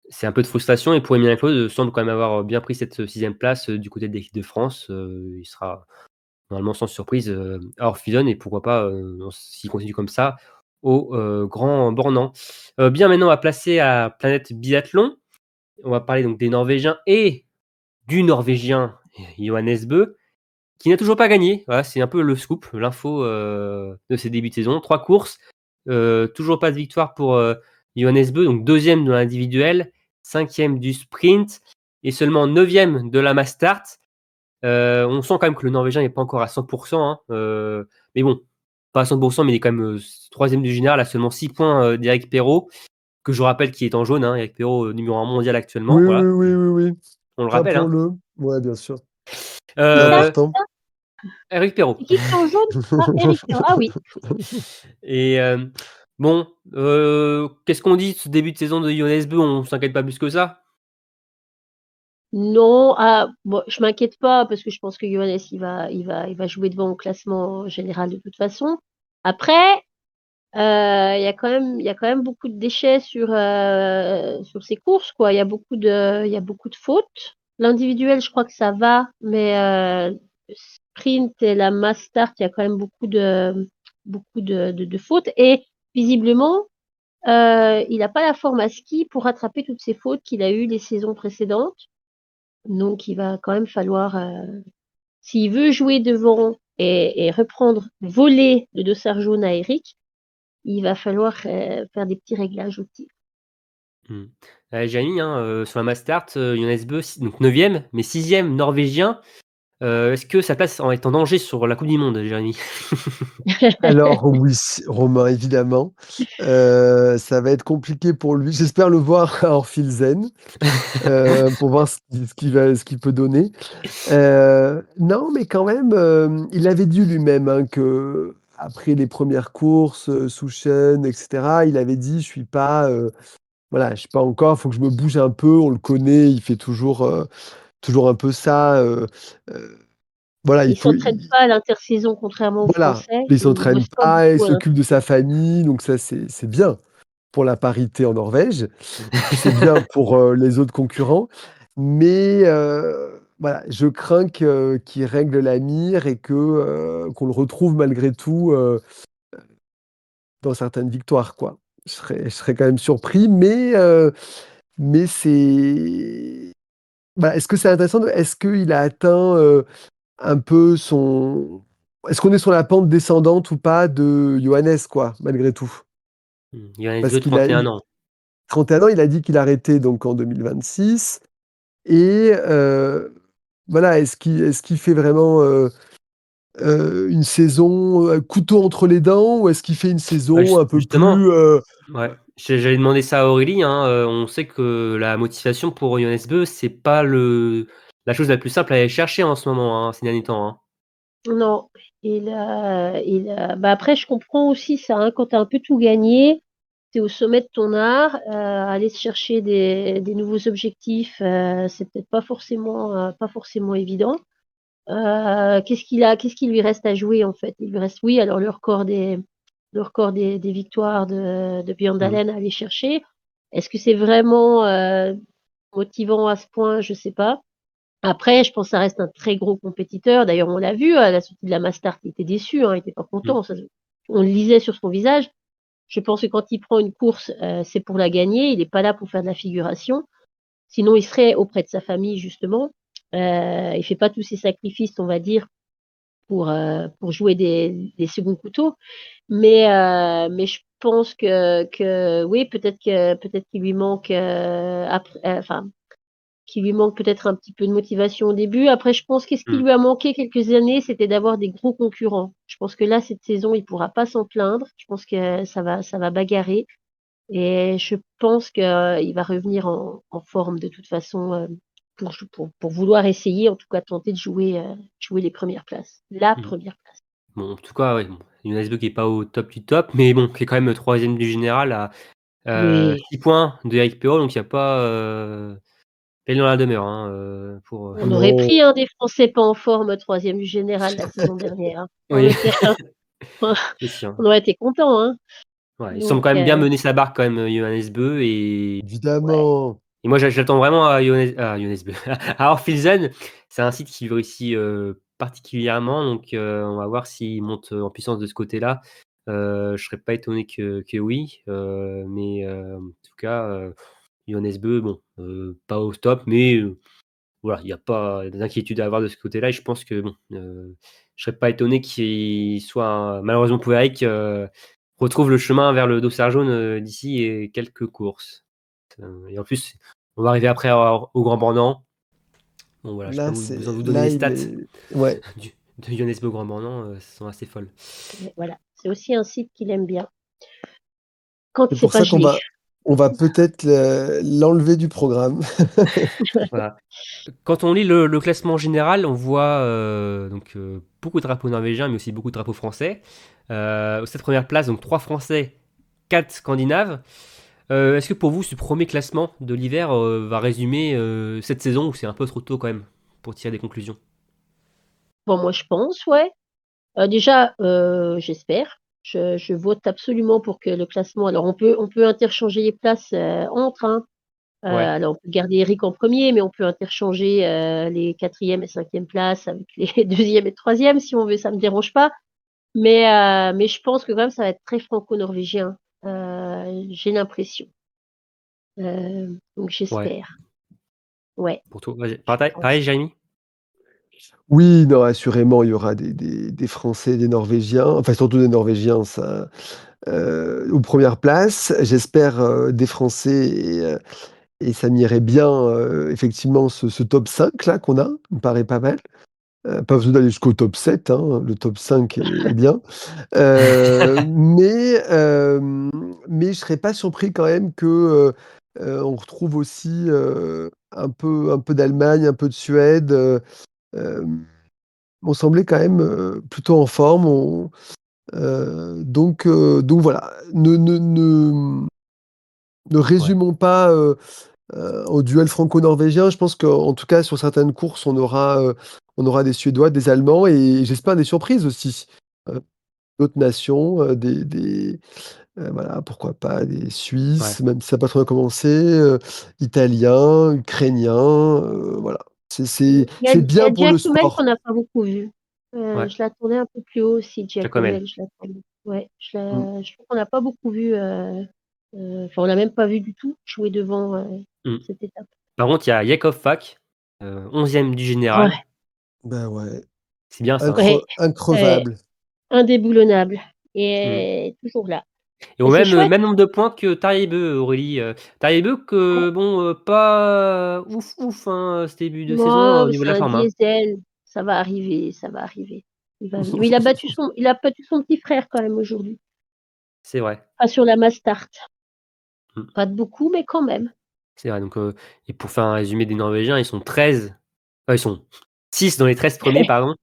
c'est un peu de frustration et pour Emilien Claude, semble quand même avoir, bien pris cette, 6e place, du côté de l'équipe de France. Il sera normalement sans surprise, à Orpheus et pourquoi pas, s'il continue comme ça, au, Grand Bornand. Bien maintenant on va placer à Planète Biathlon. On va parler donc des Norvégiens et du Norvégien Johannes Bø, qui n'a toujours pas gagné. Voilà, c'est un peu le scoop, l'info, de ces débuts de saison. 3 courses, toujours pas de victoire pour, Johannes Bø, donc 2e de l'individuel, 5e du sprint et seulement 9e de la mass start. On sent quand même que le Norvégien n'est pas encore à 100%, hein, Mais bon, pas à 100%, mais il est quand même 3ème du général, à seulement 6 points d'Eric Perrault, que je rappelle qui est en jaune. Eric Perrault, numéro 1 mondial actuellement. Oui, Voilà, oui, oui, oui, oui. on le rappelle. Rappelons-le. Ouais, bien sûr. Qui C'est ça? important. Eric Perrault. C'est qui est en jaune? Ah, Eric. Ah oui. Et bon, qu'est-ce qu'on dit de ce début de saison de Johannes Beu? On s'inquiète pas plus que ça? Non, bon, je m'inquiète pas parce que je pense que Johannes, il va jouer devant au classement général de toute façon. Après, il y a quand même beaucoup de déchets sur ces courses, quoi. Il y a beaucoup de fautes. L'individuel, je crois que ça va, mais le sprint et la mass start, il y a quand même beaucoup de fautes. Et visiblement, il n'a pas la forme à ski pour rattraper toutes ces fautes qu'il a eues les saisons précédentes. Donc, il va quand même falloir, s'il veut jouer devant et reprendre, voler le dossard jaune à Eric, il va falloir faire des petits réglages au tir. Jérémy, sur la Mastart, Johannes Beu, donc 9e, mais 6e norvégien. Est-ce que sa place est en danger sur la Coupe du Monde, Jérémy? Alors oui, Romain, évidemment. Ça va être compliqué pour lui. J'espère le voir à Orphilsen pour voir ce qu'il peut donner. Non, mais quand même, il avait dit lui-même que après les premières courses, Souchen, etc., il avait dit: «Je suis pas, voilà, je suis pas encore, faut que je me bouge un peu». On le connaît, il fait toujours un peu ça. Voilà, Il s'entraîne pas à l'intersaison, contrairement aux voilà, Français. il Il s'entraîne bosse pas pas, il beaucoup à s'occupe de sa l'intersaison. famille, donc ça, c'est bien pour la parité en Norvège. Et puis c'est bien pour, les autres concurrents. Mais, voilà, je crains qu'il règle la mire et qu'on le retrouve malgré tout, dans certaines victoires, quoi. Je serais quand même surpris, mais c'est bah, est-ce que c'est intéressant est-ce qu'il a atteint, un peu son est-ce qu'on est sur la pente descendante ou pas de Johannes, quoi, malgré tout? Johannes Parce Beu, qu'il a 31 il ans. 31 ans, il a dit qu'il arrêtait donc en 2026 et voilà, est-ce qu'il fait vraiment, une saison, couteau entre les dents ou est-ce qu'il fait une Bah, saison un peu justement, plus, ouais, j'allais demander ça à Aurélie, on sait que la motivation pour Johannes Beu, c'est pas la chose la plus simple à aller chercher en ce moment, ces derniers temps. Non, bah, après, je comprends aussi ça, quand tu as un peu tout gagné, tu es au sommet de ton art, aller se chercher des nouveaux objectifs, c'est peut-être pas forcément évident. Qu'est-ce qu'il lui reste à jouer, en fait? Il lui reste, oui, alors le record des victoires de Bjørn Mmh. Daalen à aller chercher. Est-ce que c'est vraiment motivant à ce point? Je sais pas. Après, je pense que ça reste un très gros compétiteur. D'ailleurs, on l'a vu à la sortie de la Mastart, il était déçu, il était pas Mmh. content. On le lisait sur son visage. Je pense que quand il prend une course, c'est pour la gagner. Il n'est pas là pour faire de la figuration. Sinon, il serait auprès de sa famille, justement. Il fait pas tous ces sacrifices, on va dire, pour jouer des seconds couteaux. Mais je pense que oui, peut-être qu'il lui manque qu'il lui manque peut-être un petit peu de motivation au début. Après, je pense qu'est-ce qui Mmh. lui a manqué quelques années, c'était d'avoir des gros concurrents. Je pense que là, cette saison, il pourra pas s'en plaindre. Je pense que ça va bagarrer. Et je pense qu'il va revenir en forme de toute façon pour vouloir essayer, en tout cas tenter de jouer les premières places. La Mmh. première place. Bon, en tout cas, ouais, bon, Johannes Beu qui est pas au top du top, mais bon, qui est quand même 3e du général à Oui, 6 points de Eric Perrault, donc il y a pas, peine dans la demeure, pour, on aurait non, pris un des Français pas en forme, troisième du général la saison dernière. On oui, était, c'est sûr. on aurait été content, hein. Ouais, il semble Donc, quand même bien mener sa barque quand même, Johannes Beu ouais. évidemment. et moi j'attends vraiment à Johannes Beu, à Orphilsen. C'est un site qui lui réussit, particulièrement, donc on va voir s'il monte, en puissance de ce côté-là. Je serais pas étonné que oui, mais en tout cas, Johannes Beu, bon, pas au top, mais voilà, il y a pas d'inquiétude à avoir de ce côté-là et je pense que bon, je serais pas étonné qu'il soit malheureusement pour Eric, retrouve le chemin vers le dossard jaune, d'ici quelques courses. Et en plus, on va arriver après au Grand Bornand. Bon voilà, je vais Là, pas c'est besoin de vous donner là, les il stats est ouais. de Johannes Beaugrand-Bornand sont assez folles. Voilà, c'est aussi un site qu'il aime bien. Quand C'est c'est pour pas ça qu'on gelé. va peut-être l'enlever du programme. Voilà. Quand on lit le classement général, on voit beaucoup de drapeaux norvégiens, mais aussi beaucoup de drapeaux français. Aux 7 premières places, donc 3 Français, 4 Scandinaves. Est-ce que pour vous, ce premier classement de l'hiver va résumer cette saison ou c'est un peu trop tôt quand même pour tirer des conclusions? Bon, moi, je pense, ouais. Déjà, j'espère. Je vote absolument pour que le classement. Alors, on peut interchanger les places entre. Hein. Ouais, Alors, on peut garder Eric en premier, mais on peut interchanger les quatrième et cinquième places avec les deuxième et troisième si on veut. Ça me dérange pas. Mais je pense que quand même, ça va être très franco-norvégien. J'ai l'impression. Donc, ouais. j'espère. Ouais, Pour toi, je pareil, pense. Jérémy? Oui, non, assurément, il y aura des Français, des Norvégiens, enfin surtout des Norvégiens, ça, aux premières places. J'espère, des Français et ça m'irait bien, effectivement ce top 5 là qu'on a, me paraît pas mal. Pas besoin d'aller jusqu'au top 7, hein, le top 5 est bien. Mais je serais pas surpris quand même que, on retrouve aussi, un peu d'Allemagne, un peu de Suède, hem, on semblait quand même, plutôt en forme. Donc voilà. Ne Ouais, résumons pas, au duel franco-norvégien. Je pense qu'en tout cas sur certaines courses, on aura des Suédois, des Allemands et j'espère des surprises aussi. Heu, D'autres nations, voilà, pourquoi pas des ouais. Suisses, même si ça n'a pas trop bien commencé, Italiens, Ukrainiens, voilà. C'est Il y bien a pour le Giacomelli qu'on sport. n'a pas beaucoup vu. Ouais, Je l'attendais un peu plus haut aussi, Jacomel. Giacomelli, je l'attendais. Ouais, Mmh. je trouve qu'on n'a pas beaucoup vu, enfin, on l'a même pas vu du tout jouer devant Mm. cette étape. Par contre, il y a Yakov Fak, 11e du général. Ouais, Bah, ouais, C'est bien ça, hein. ouais, increvable. indéboulonnable Mm. et toujours là. Et Et au c'est même, chouette. même nombre de points que Tariebeu, Aurélie. Tariebeu que, bon, pas ouf ouf, hein, ce début de saison Moi, au niveau de c'est la un forme, hein. diesel, ça va arriver, ça va arriver. Il va venir. Mais il a battu son petit frère quand même aujourd'hui. C'est vrai. Pas sur la Mastart. Mm. Pas de beaucoup, mais quand même. C'est vrai. Donc, et pour faire un résumé des Norvégiens, ils sont 13. Ils sont 6 dans les 13 premiers, pardon.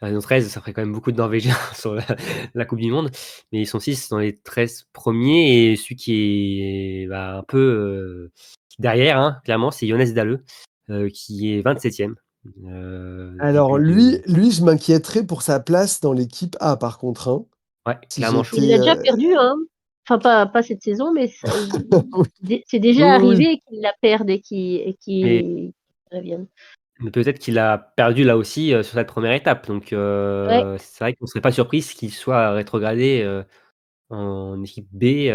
Non, 13, ça ferait quand même beaucoup de Norvégiens sur la Coupe du Monde. Mais ils sont 6 dans les 13 premiers. Et celui qui est un peu derrière, hein, clairement, c'est Jonas Dalle, qui est 27e. Alors Début de. lui, je m'inquiéterais pour sa place dans l'équipe A par contre, hein. Ouais, Si clairement Il chaud. j'étais, l'a déjà perdu, hein. Enfin, pas cette saison, mais oui, c'est oui, déjà oui, oui. arrivé qu'il la perde et Mais, qu'il revienne. mais peut-être qu'il a perdu là aussi sur cette première étape. Donc, Ouais, c'est vrai qu'on ne serait pas surpris qu'il soit rétrogradé en équipe B.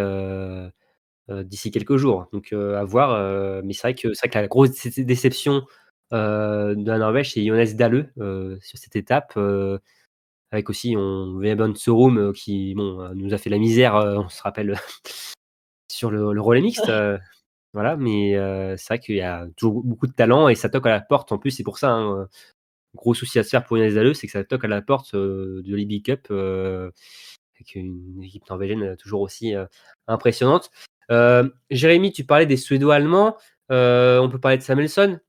D'ici quelques jours. Donc, à voir, mais c'est vrai que la grosse déception, de la Norvège, c'est Jonas Dalle, sur cette étape, avec aussi on Vebjørn Sørum, qui bon, nous a fait la misère, on se rappelle, sur le relais mixte, voilà, mais c'est vrai qu'il y a toujours beaucoup de talent et ça toque à la porte. En plus, c'est pour ça, hein, gros souci à se faire pour Jonas Dalle, c'est que ça toque à la porte, de l'Ibi Cup, avec une équipe norvégienne toujours aussi impressionnante. Jérémy, tu parlais des Suédois-Allemands. On peut parler de Samuelsson,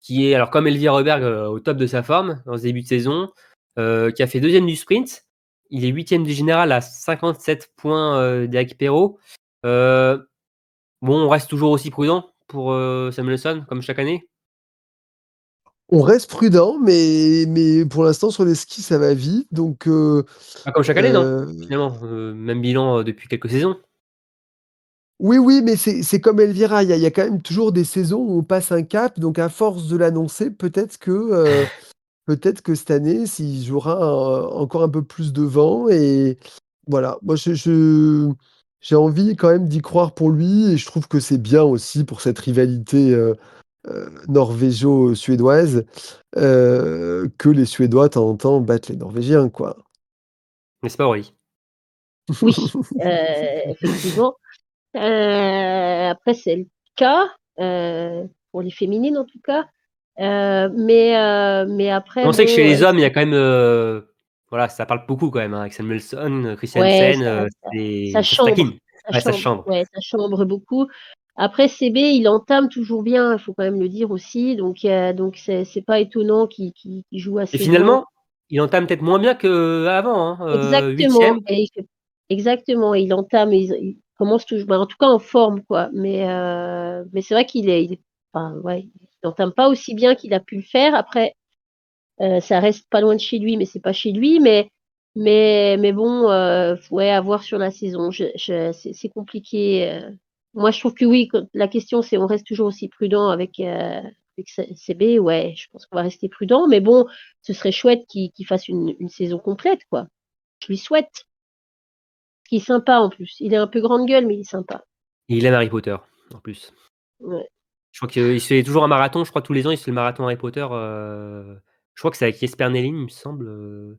qui est, alors comme Elvire Röberg, au top de sa forme dans ce début de saison, qui a fait deuxième du sprint. Il est huitième du général à 57 points d'Eric Perrault. Euh, bon, on reste toujours aussi prudent pour Samuelsson, comme chaque année. On reste prudent, mais pour l'instant sur les skis ça va vite donc Pas comme chaque année, non, heu, finalement. Même bilan depuis quelques saisons. oui, oui, mais c'est comme Elvira, il y a quand même toujours des saisons où on passe un cap, donc à force de l'annoncer, peut-être que cette année, s'il jouera encore un peu plus devant et voilà. Moi, j'ai envie quand même d'y croire pour lui et je trouve que c'est bien aussi pour cette rivalité norvégo-suédoise que les Suédois, de temps en temps, battent les Norvégiens, quoi. N'est-ce pas, Aurélie? oui, effectivement. Après, c'est le cas, pour les féminines en tout cas. Mais après, On sait que chez bon, les hommes, il y a quand même, voilà, ça parle beaucoup quand même, hein, avec Samuelsson, ouais, Christiansen, ça ça se chambre, taquine. Ouais, ça chambre. ouais, ça chambre beaucoup. Après, CB, il entame toujours bien, il faut quand même le dire aussi. Donc c'est pas étonnant qu'il joue Et assez bien. finalement, il entame peut-être moins bien qu'avant, hein, Exactement, 8e. exactement. Il entame, il commence toujours, en tout cas en forme, quoi. Mais c'est vrai enfin, ouais, il entame pas aussi bien qu'il a pu le faire. Après, ça reste pas loin de chez lui, mais c'est pas chez lui. Mais bon, ouais, à voir sur la saison. C'est compliqué. Moi, je trouve que oui, la question c'est on reste toujours aussi prudent avec CB. Ouais, je pense qu'on va rester prudent. Mais bon, ce serait chouette qu'il fasse une saison complète, quoi. Je lui souhaite. Il est sympa en plus. Il est un peu grande gueule, mais il est sympa. Et il aime Harry Potter, en plus. Ouais. Je crois qu'il se fait toujours un marathon, je crois tous les ans, il se fait le marathon Harry Potter, je crois que c'est avec Jesper Nelling, il me semble,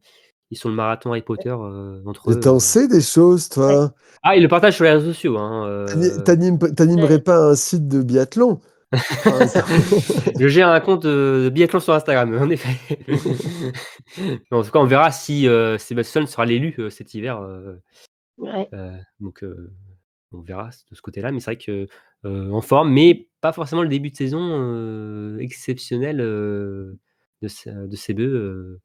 ils sont le marathon Harry Potter, entre Mais eux, t'en sais des choses, Ouais. toi. Ah, ils le partagent sur les réseaux sociaux, hein, T'animerais Ouais. pas un site de biathlon, par exemple. Je gère un compte, de biathlon sur Instagram, en effet. En tout cas, on verra si, Sébastien sera l'élu, cet hiver, Ouais. donc on verra de ce côté-là, mais c'est vrai que, en forme, mais pas forcément le début de saison, exceptionnel, de CBE,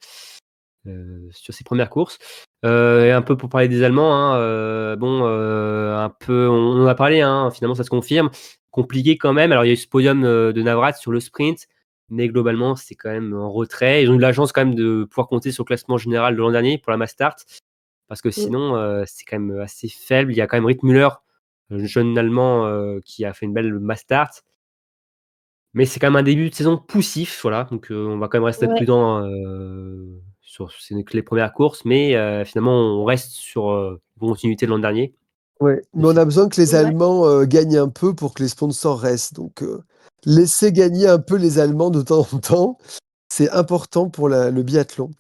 sur ses premières courses. Et un peu pour parler des Allemands, hein, bon, un peu on en a parlé, hein, finalement ça se confirme. Compliqué quand même. Alors il y a eu ce podium, de Navrat sur le sprint, mais globalement c'est quand même en retrait. Ils ont eu de la chance quand même de pouvoir compter sur le classement général de l'an dernier pour la mass start, parce que Mm. sinon, c'est quand même assez faible. Il y a quand même Rittmüller, le jeune Allemand, qui a fait une belle mass start. Mais c'est quand même un début de saison poussif, voilà, donc on va quand même rester Ouais. prudent, sur ce n'est que les premières courses, mais finalement on reste sur, une continuité de l'an dernier. Ouais, De mais on ces a besoin que les Ouais. Allemands gagnent un peu pour que les sponsors restent. Donc, laisser gagner un peu les Allemands de temps en temps, c'est important pour le biathlon.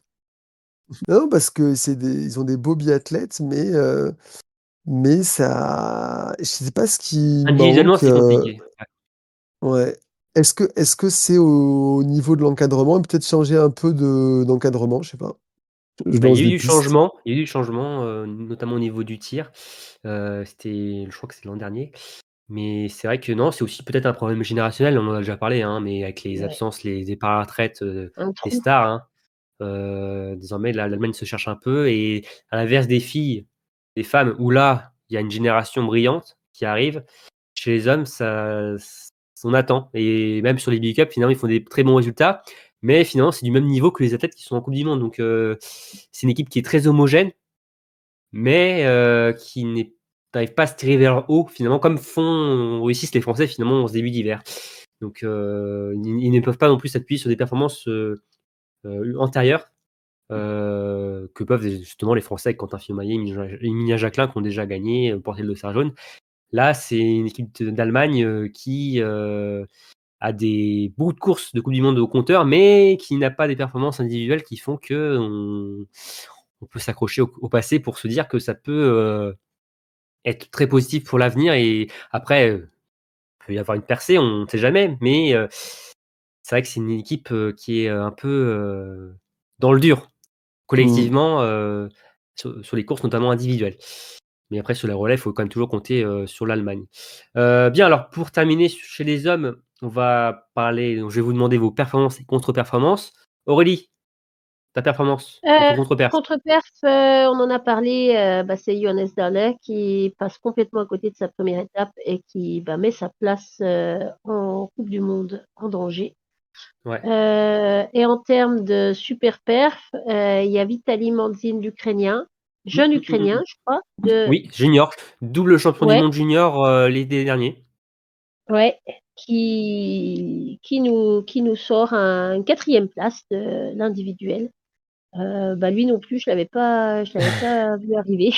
Non, parce que ils ont des beaux biathlètes, mais ça, je sais pas ce qui Individuellement, manque. c'est compliqué. Ouais. Ouais. Est-ce que c'est au niveau de l'encadrement et peut-être changer un peu d'encadrement, je sais pas. Je Bah, il y lance a eu des du pistes. changement, notamment au niveau du tir. C'était je crois que c'est l'an dernier. Mais c'est vrai que non, c'est aussi peut-être un problème générationnel, on en a déjà parlé, hein, mais avec les Ouais. absences, les départs à la retraite, Un des trou. stars, hein, désormais l'Allemagne se cherche un peu et à l'inverse des filles, des femmes où là, il y a une génération brillante qui arrive. Chez les hommes, ça on attend et même sur les big cups, finalement, ils font des très bons résultats, mais finalement, c'est du même niveau que les athlètes qui sont en coupe du monde, donc c'est une équipe qui est très homogène, mais qui n'arrive pas à se tirer vers le haut, finalement, comme réussissent les Français, finalement, en ce début d'hiver. Donc ils ne peuvent pas non plus s'appuyer sur des performances, antérieures, que peuvent justement les Français avec Quentin Fillon-Maillet, Emilia Jacquelin qui ont déjà gagné, porté le dossard jaune. Là, c'est une équipe d'Allemagne, qui, a beaucoup de courses de coupe du monde au compteur, mais qui n'a pas des performances individuelles qui font qu'on peut s'accrocher au passé pour se dire que ça peut, être très positif pour l'avenir et après, il peut y avoir une percée, on ne sait jamais, mais c'est vrai que c'est une équipe, qui est, un peu, dans le dur, Mmh. collectivement, sur les courses notamment individuelles. Mais après sur la relais, il faut quand même toujours compter, sur l'Allemagne. Bien alors pour terminer chez les hommes, on va parler donc je vais vous demander vos performances et contre-performances. Aurélie, ta performance et ton contre-perf? Contre-perf, on en a parlé, c'est Johannes Dahle qui passe complètement à côté de sa première étape et qui met sa place en Coupe du Monde en danger. Ouais. Et en termes de super perf, il y a Vitaly Mandzin, l'Ukrainien, Mmh, jeune mmh, mmh, mmh, Ukrainien, mmh. je crois, de Oui, junior, double champion du ouais, monde junior, l'été dernier. ouais, qui nous sort une quatrième place de l'individuel. Lui non plus, je l'avais pas vu arriver.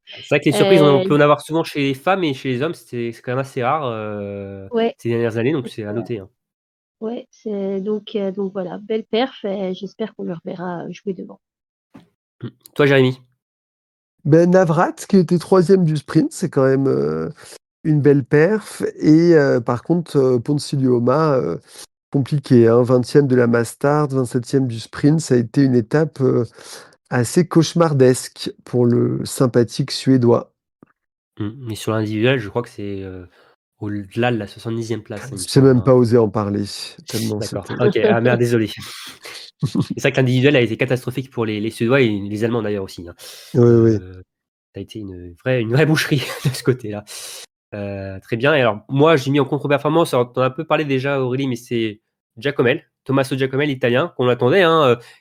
C'est vrai que les surprises, on Euh, peut en avoir souvent chez les femmes et chez les hommes, c'est quand même assez rare, ouais, ces dernières années, donc c'est à noter, hein. ouais, c'est donc voilà, belle perf et j'espère qu'on le reverra jouer devant. Mmh. Toi, Jérémy? Ben, Navrat, qui était troisième du sprint, c'est quand même une belle perf. Et par contre, Ponsiluoma, compliqué, hein. 20e de la Mastart, 27e du sprint, ça a été une étape, assez cauchemardesque pour le sympathique Suédois. Mais sur l'individuel, je crois que c'est au-delà de la 70e place, il me J'ai semble. même pas osé en parler, tellement D'accord. c'était. Ok, ah merde, désolé. C'est vrai que l'individuel a été catastrophique pour les Suédois et les Allemands d'ailleurs aussi. Oui, oui. Ça a été une vraie boucherie de ce côté-là. Très bien. Et alors, moi, j'ai mis en contre-performance. Alors, tu en as un peu parlé déjà, Aurélie, mais c'est Giacomel, Tommaso Giacomel, italien, qu'on attendait,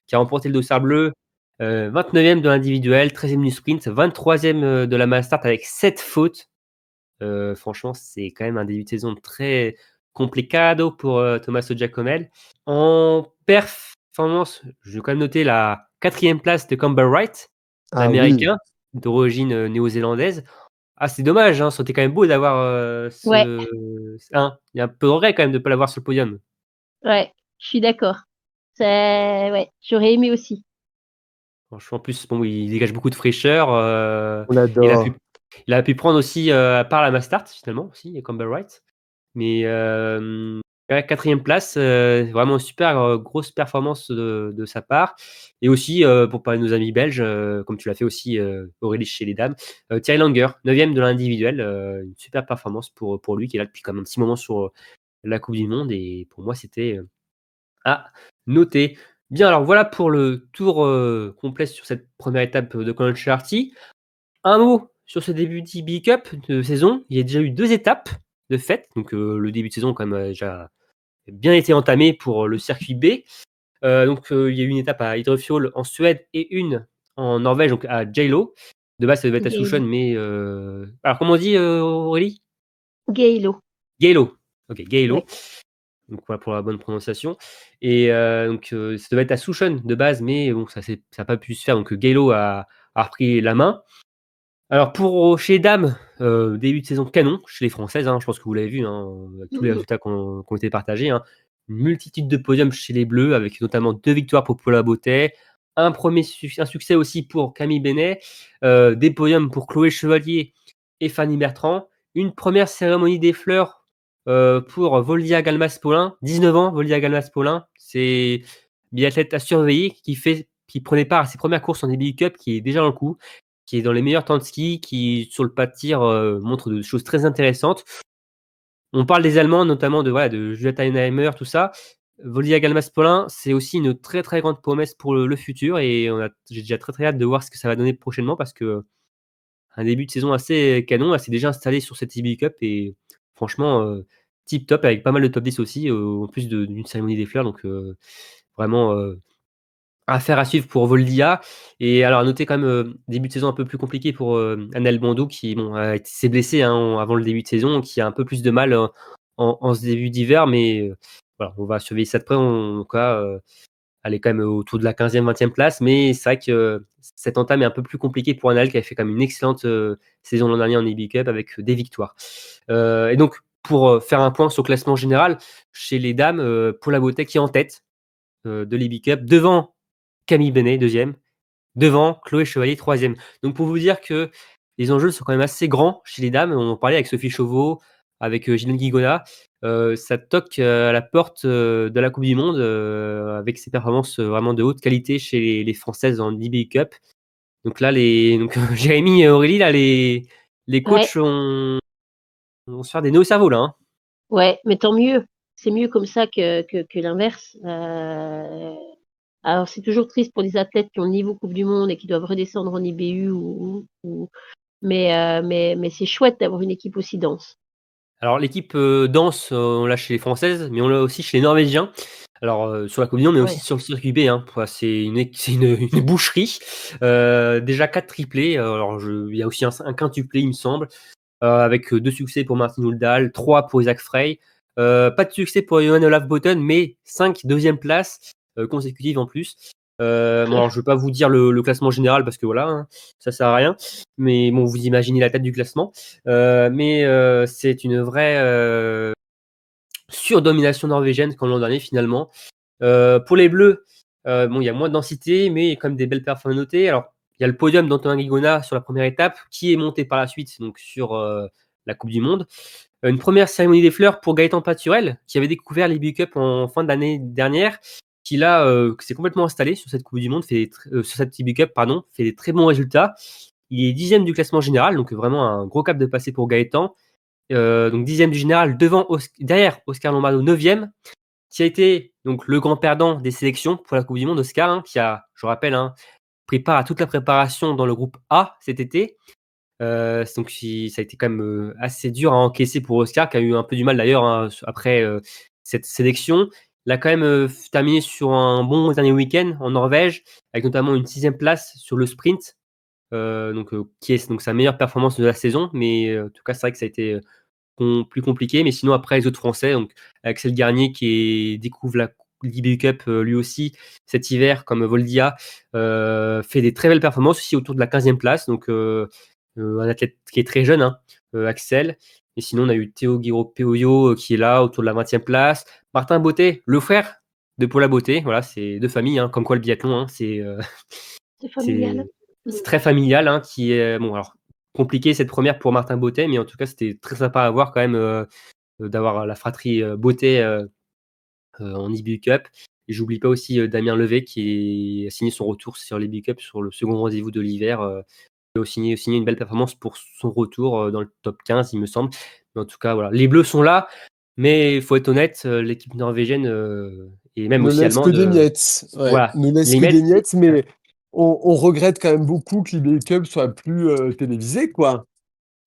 qui a remporté le dossard bleu. 29e de l'individuel, 13e du sprint, 23e de la Mastart avec 7 fautes. Franchement, c'est quand même un début de saison très complicado pour Tommaso Giacomel. En performance, je vais quand même noter la 4e place de Campbell Wright, Ah oui. l'américain d'origine néo-zélandaise. Ah, c'est dommage, ça aurait été quand même beau d'avoir Ouais, il y a un peu de regret quand même de ne pas l'avoir sur le podium. ouais, je suis d'accord. Ouais, j'aurais aimé aussi. Franchement, en plus, bon, il dégage beaucoup de fraîcheur. On Il a l'adore. pu prendre aussi par la Mastart finalement aussi, Campbell Wright. Mais ouais, 4e place, vraiment super grosse performance de sa part. Et aussi, pour parler de nos amis belges, comme tu l'as fait aussi, Aurélie, chez les dames, Thierry Langer, 9e de l'individuel, une super performance pour lui, qui est là depuis quand même un petit moment sur la Coupe du Monde. Et pour moi, c'était à noter. Bien, alors voilà pour le tour complet sur cette première étape de Colin Charty. Un mot sur ce début d'IB Cup de saison. Il y a déjà eu 2 étapes de fait. Donc le début de saison quand même déjà bien été entamé pour le circuit B. Donc il y a eu une étape à Hydrofjord en Suède et une en Norvège, donc à Geilo. De base, ça devait être à Sushen, Gaëlo. mais alors comment on dit, Aurélie? Gaëlo. Geilo. Ok, Geilo. Ouais. Donc voilà pour la bonne prononciation. Et donc ça devait être à Sushen de base, mais bon, ça n'a pas pu se faire. Donc Geilo a repris la main. Alors pour chez les dames, début de saison canon chez les Françaises, je pense que vous l'avez vu, avec tous les Mhm. résultats qui ont été partagés. Une multitude de podiums chez les Bleus, avec notamment 2 victoires pour Paula Bottet, un succès aussi pour Camille Benet, des podiums pour Chloé Chevalier et Fanny Bertrand, une première cérémonie des fleurs pour Voldia Galmas-Paulin, 19 ans, Voldia Galmas-Paulin, c'est biathlète à surveiller qui prenait part à ses premières courses en DBU Cup, qui est déjà dans le coup, qui est dans les meilleurs temps de ski, qui sur le pas de tir montre des choses très intéressantes. On parle des Allemands, notamment de Juliette Einheimer, tout ça. Voldia Galmas-Paulin, c'est aussi une très très grande promesse pour le futur et j'ai déjà très très hâte de voir ce que ça va donner prochainement parce que un début de saison assez canon, elle s'est déjà installée sur cette IB Cup et franchement tip top avec pas mal de top 10 aussi, en plus d'une cérémonie des fleurs, donc vraiment affaire à suivre pour Voldia. Et alors, à noter quand même, début de saison un peu plus compliqué pour Annelle Bandou qui s'est blessée avant le début de saison, qui a un peu plus de mal en ce début d'hiver. Mais voilà, on va surveiller ça de près. En tout cas, elle est quand même autour de la 15e, 20e place. Mais c'est vrai que cette entame est un peu plus compliquée pour Annelle qui a fait quand même une excellente saison l'an dernier en EB Cup avec des victoires. Et donc, pour faire un point sur le classement général, chez les dames, Paula Bottet qui est en tête de l'EB Cup, devant Camille Benet, 2e, devant Chloé Chevalier, 3e. Donc pour vous dire que les enjeux sont quand même assez grands chez les dames. On en parlait avec Sophie Chauveau, avec Gilles Guigona. Ça toque à la porte de la Coupe du Monde avec ses performances vraiment de haute qualité chez les Françaises en IBU Cup. Donc là, Jérémy et Aurélie, là, les Ouais, coachs vont se faire des nœuds au cerveau là. ouais, mais tant mieux. C'est mieux comme ça que l'inverse. Alors, c'est toujours triste pour des athlètes qui ont le niveau Coupe du Monde et qui doivent redescendre en IBU mais c'est chouette d'avoir une équipe aussi dense. Alors l'équipe danse, on l'a chez les Françaises, mais on l'a aussi chez les Norvégiens. Alors sur la Coupe du Monde, mais aussi Ouais. sur le circuit B. C'est une boucherie. Déjà 4 triplés. Alors il y a aussi un quintuplé, il me semble, avec 2 succès pour Martin Huldahl, 3 pour Isaac Frey. Pas de succès pour Johan Olaf Botten, mais 5 deuxième places consécutives en plus. Bon, alors, je ne vais pas vous dire le classement général parce que voilà, ça sert à rien. Mais bon, vous imaginez la tête du classement. Mais c'est une vraie surdomination norvégienne comme l'an dernier finalement. Pour les Bleus, bon, il y a moins de densité, mais il y a quand même des belles performances à noter. Alors, il y a le podium d'Antonin Guigona sur la première étape qui est monté par la suite donc sur la Coupe du Monde. Une première cérémonie des fleurs pour Gaëtan Paturel, qui avait découvert l'IBU Cup en fin d'année dernière, qui là s'est complètement installé sur cette Coupe du Monde, sur cette IBU Cup, pardon, fait des très bons résultats. Il est 10e du classement général, donc vraiment un gros cap de passé pour Gaëtan. Donc 10e du général, derrière Oscar Lombardo, 9e, qui a été donc le grand perdant des sélections pour la Coupe du Monde, Oscar, hein, qui a, je rappelle, pris part à toute la préparation dans le groupe A cet été. Donc ça a été quand même assez dur à encaisser pour Oscar, qui a eu un peu du mal d'ailleurs après cette sélection. Il a quand même terminé sur un bon dernier week-end en Norvège, avec notamment une 6e place sur le sprint, qui est donc sa meilleure performance de la saison. Mais en tout cas, c'est vrai que ça a été plus compliqué. Mais sinon, après, les autres Français, donc Axel Garnier qui découvre l'IBU Cup lui aussi cet hiver, comme Voldia, fait des très belles performances aussi autour de la 15e place. Donc, un athlète qui est très jeune, hein, Axel. Et sinon, on a eu Théo Guiro-Peoyo qui est là autour de la 20e place. Martin Beauté, le frère de Paula Beauté. Voilà, c'est deux familles, hein, comme quoi le biathlon, hein, C'est familial. c'est très familial, hein, qui est bon. Alors compliqué cette première pour Martin Beauté, mais en tout cas c'était très sympa à voir quand même d'avoir la fratrie Beauté en IBU Cup. Et j'oublie pas aussi Damien Levé qui a signé son retour sur l'IBU Cup sur le second rendez-vous de l'hiver. Il a signé une belle performance pour son retour dans le top 15, il me semble. Mais en tout cas, voilà, les Bleus sont là, mais il faut être honnête, l'équipe norvégienne et même Ne aussi laisse que allemande, des miettes. Ouais, voilà, ne laisse les que mettent. des miettes, mais on regrette quand même beaucoup que l'IBU Cup soit plus télévisé, quoi.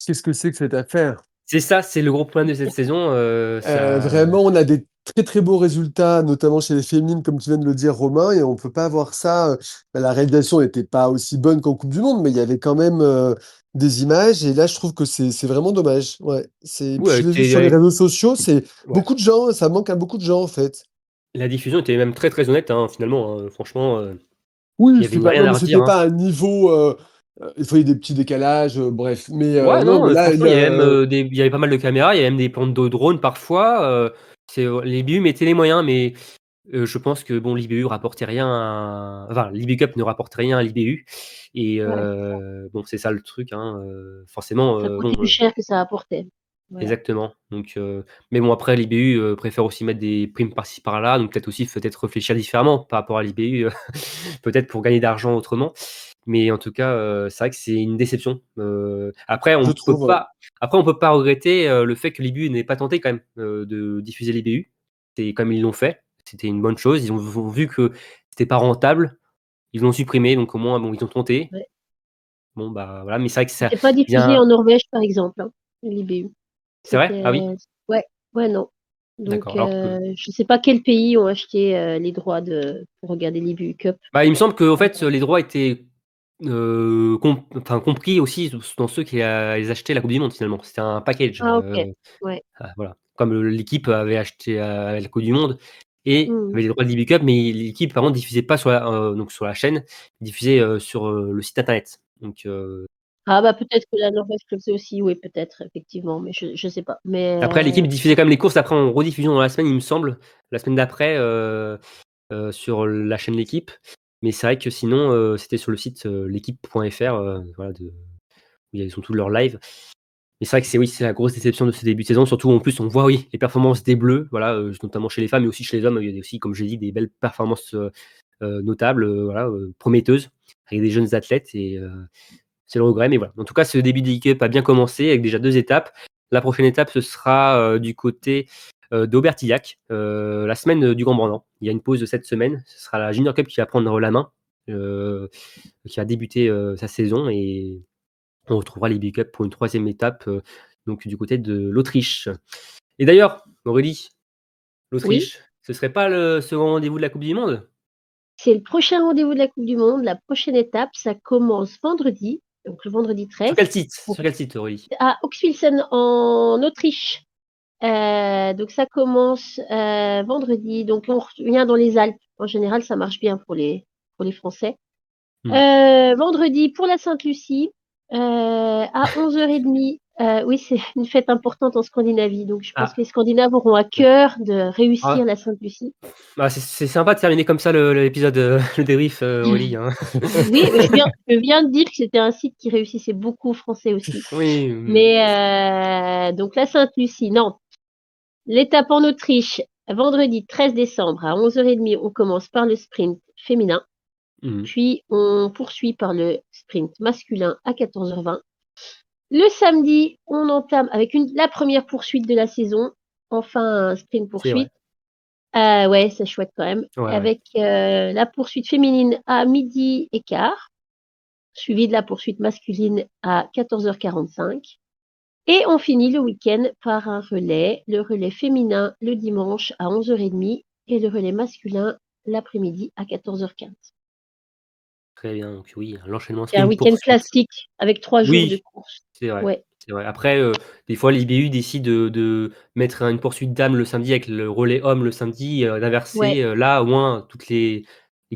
Qu'est-ce que c'est que cette affaire? C'est ça, c'est le gros problème de cette saison. Vraiment, on a des très très beaux résultats, notamment chez les féminines, comme tu viens de le dire, Romain, et on peut pas avoir ça. La réalisation n'était pas aussi bonne qu'en Coupe du Monde, mais il y avait quand même des images, et là, je trouve que c'est vraiment dommage. Ouais, puis Ouais, je l'ai vu sur les réseaux sociaux, c'est ouais. beaucoup de gens, ça manque à beaucoup de gens en fait. La diffusion était même très très honnête, hein, finalement. Franchement, il Oui, y avait c'est pas, rien non, à mais redire. c'était Hein. pas un niveau. Il fallait des petits décalages, bref. Mais Ouais, non, non, mais là, franchement, il y avait même il y avait pas mal de caméras, il y avait même des plans de drone parfois. Les BU mettaient les moyens, mais je pense que bon, l'IBU rapportait rien. Enfin, l'IBU Cup ne rapportait rien à l'IBU. Et Ouais, bon, c'est ça le truc. Hein, forcément, ça coûtait bon, plus cher que ça apportait. Voilà. exactement. Donc, mais bon, après, l'IBU préfère aussi mettre des primes par-ci par-là, donc peut-être réfléchir différemment par rapport à l'IBU, peut-être pour gagner d'argent autrement. Mais en tout cas, c'est vrai que c'est une déception. Après, je trouve, ouais. on peut pas regretter le fait que l'IBU n'ait pas tenté quand même de diffuser l'IBU. C'est comme ils l'ont fait. C'était une bonne chose. Ils ont vu que c'était pas rentable. Ils l'ont supprimé, donc au moins, bon, ils ont tenté. Ouais. Bon, bah voilà, mais c'est vrai que ça C'était pas diffusé vient. en Norvège, par exemple, hein, l'IBU. C'est vrai? Ah oui? Ouais, ouais, non. Donc, D'accord. Alors que. je sais pas quels pays ont acheté les droits pour regarder l'IBU Cup. Bah, il me semble qu'en fait, les droits étaient compris aussi dans ceux qui les achetaient la Coupe du Monde finalement. C'était un package. Ah, ok. Ouais. Voilà. Comme l'équipe avait acheté la Coupe du Monde et Hmm. avait les droits de l'IBU Cup, mais l'équipe par contre diffusait pas donc sur la chaîne, diffusait sur le site internet. Donc Ah, bah, peut-être que la Norvège le faisait aussi, oui, peut-être, effectivement, mais je sais pas. Mais, après l'équipe diffusait quand même les courses après en rediffusion dans la semaine, il me semble, la semaine d'après sur la chaîne L'équipe. Mais c'est vrai que sinon c'était sur le site l'équipe.fr, voilà, où ils ont tous leurs lives. Mais c'est vrai que c'est la grosse déception de ce début de saison, surtout en plus on voit les performances des Bleus, voilà, notamment chez les femmes, mais aussi chez les hommes. Il y a aussi, comme j'ai dit, des belles performances notables, voilà, prometteuses, avec des jeunes athlètes, et c'est le regret. Mais voilà, en tout cas, ce début d'E-Cup a bien commencé avec déjà 2 étapes. La prochaine étape, ce sera du côté d'Aubertillac, la semaine du Grand Bornand. Il y a une pause de cette semaine, ce sera la Junior Cup qui va prendre la main, qui va débuter sa saison, et on retrouvera les Big Up pour une 3e étape, donc du côté de l'Autriche. Et d'ailleurs, Aurélie, oui, l'Autriche, ce serait pas le second rendez-vous de la Coupe du Monde? c'est le prochain rendez-vous de la Coupe du Monde. La prochaine étape, ça commence vendredi, donc le vendredi 13, Sur quel site, Aurélie? à Oxfilzen en Autriche. Donc ça commence vendredi, donc on revient dans les Alpes. En général, ça marche bien pour les Français. Vendredi pour la Sainte-Lucie, À 11h30. Oui, c'est une fête importante en Scandinavie, donc je pense Ah. que les Scandinaves auront à cœur de réussir Ah. la Sainte-Lucie. Bah, c'est sympa de terminer comme ça l'épisode, le débrief, Aurélie. Hein. Oui, je viens de dire que c'était un site qui réussissait beaucoup français aussi. Oui. Mais donc la Sainte-Lucie, Nantes. L'étape en Autriche, vendredi 13 décembre à 11h30, on commence par le sprint féminin. Puis on poursuit par le sprint masculin à 14h20. Le samedi, on entame avec la première poursuite de la saison. Enfin, un sprint poursuite. Ouais, c'est chouette quand même. Ouais, avec la poursuite féminine à 12h15, suivie de la poursuite masculine à 14h45. Et on finit le week-end par un relais, le relais féminin le dimanche à 11h30 et le relais masculin l'après-midi à 14h15. Très bien, donc oui, l'enchaînement C'est un sprint week-end poursuite. classique avec 3 jours de course. C'est vrai. Ouais. C'est vrai. Après, des fois, l'IBU décide de mettre une poursuite dames le samedi avec le relais homme le samedi, d'inverser. Là, au moins, toutes les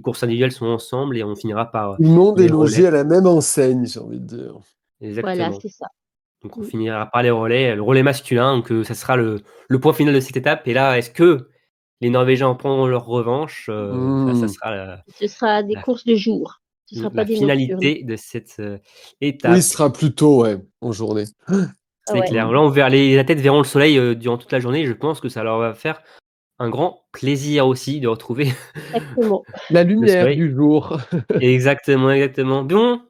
courses individuelles sont ensemble et on finira par Tout le monde est les logé relais. à la même enseigne, j'ai envie de dire. Exactement. Voilà, c'est ça. Donc on finira par les relais, le relais masculin, donc ça sera le point final de cette étape. Et là, est-ce que les Norvégiens prendront leur revanche? Ça sera Ce sera des courses de jour. Ce sera pas la des nocturnes. finalité de cette étape. Oui, ce sera plutôt en journée. C'est clair. Là, les athlètes verront le soleil durant toute la journée. Je pense que ça leur va faire un grand plaisir aussi de retrouver Exactement. La le lumière soleil. du jour. Exactement. Bon,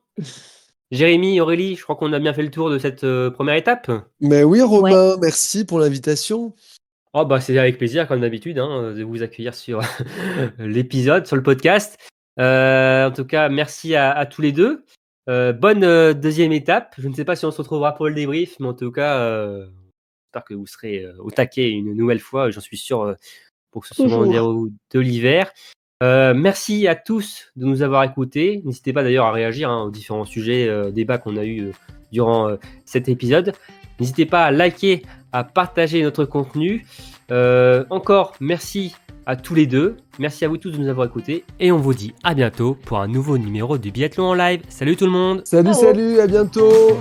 Jérémy, Aurélie, je crois qu'on a bien fait le tour de cette première étape. Mais oui, Romain, merci pour l'invitation. Oh bah c'est avec plaisir comme d'habitude de vous accueillir sur l'épisode, sur le podcast. En tout cas, merci à tous les deux. Bonne deuxième étape. Je ne sais pas si on se retrouvera pour le débrief, mais en tout cas, j'espère que vous serez au taquet une nouvelle fois. J'en suis sûr pour ce second rendez-vous de l'hiver. Merci à tous de nous avoir écoutés. N'hésitez pas d'ailleurs à réagir aux différents sujets, débats qu'on a eu durant cet épisode. N'hésitez pas à liker, à partager notre contenu. Encore merci à tous les deux. Merci à vous tous de nous avoir écoutés. Et on vous dit à bientôt pour un nouveau numéro du Biathlon en live. Salut tout le monde. Salut, à bientôt.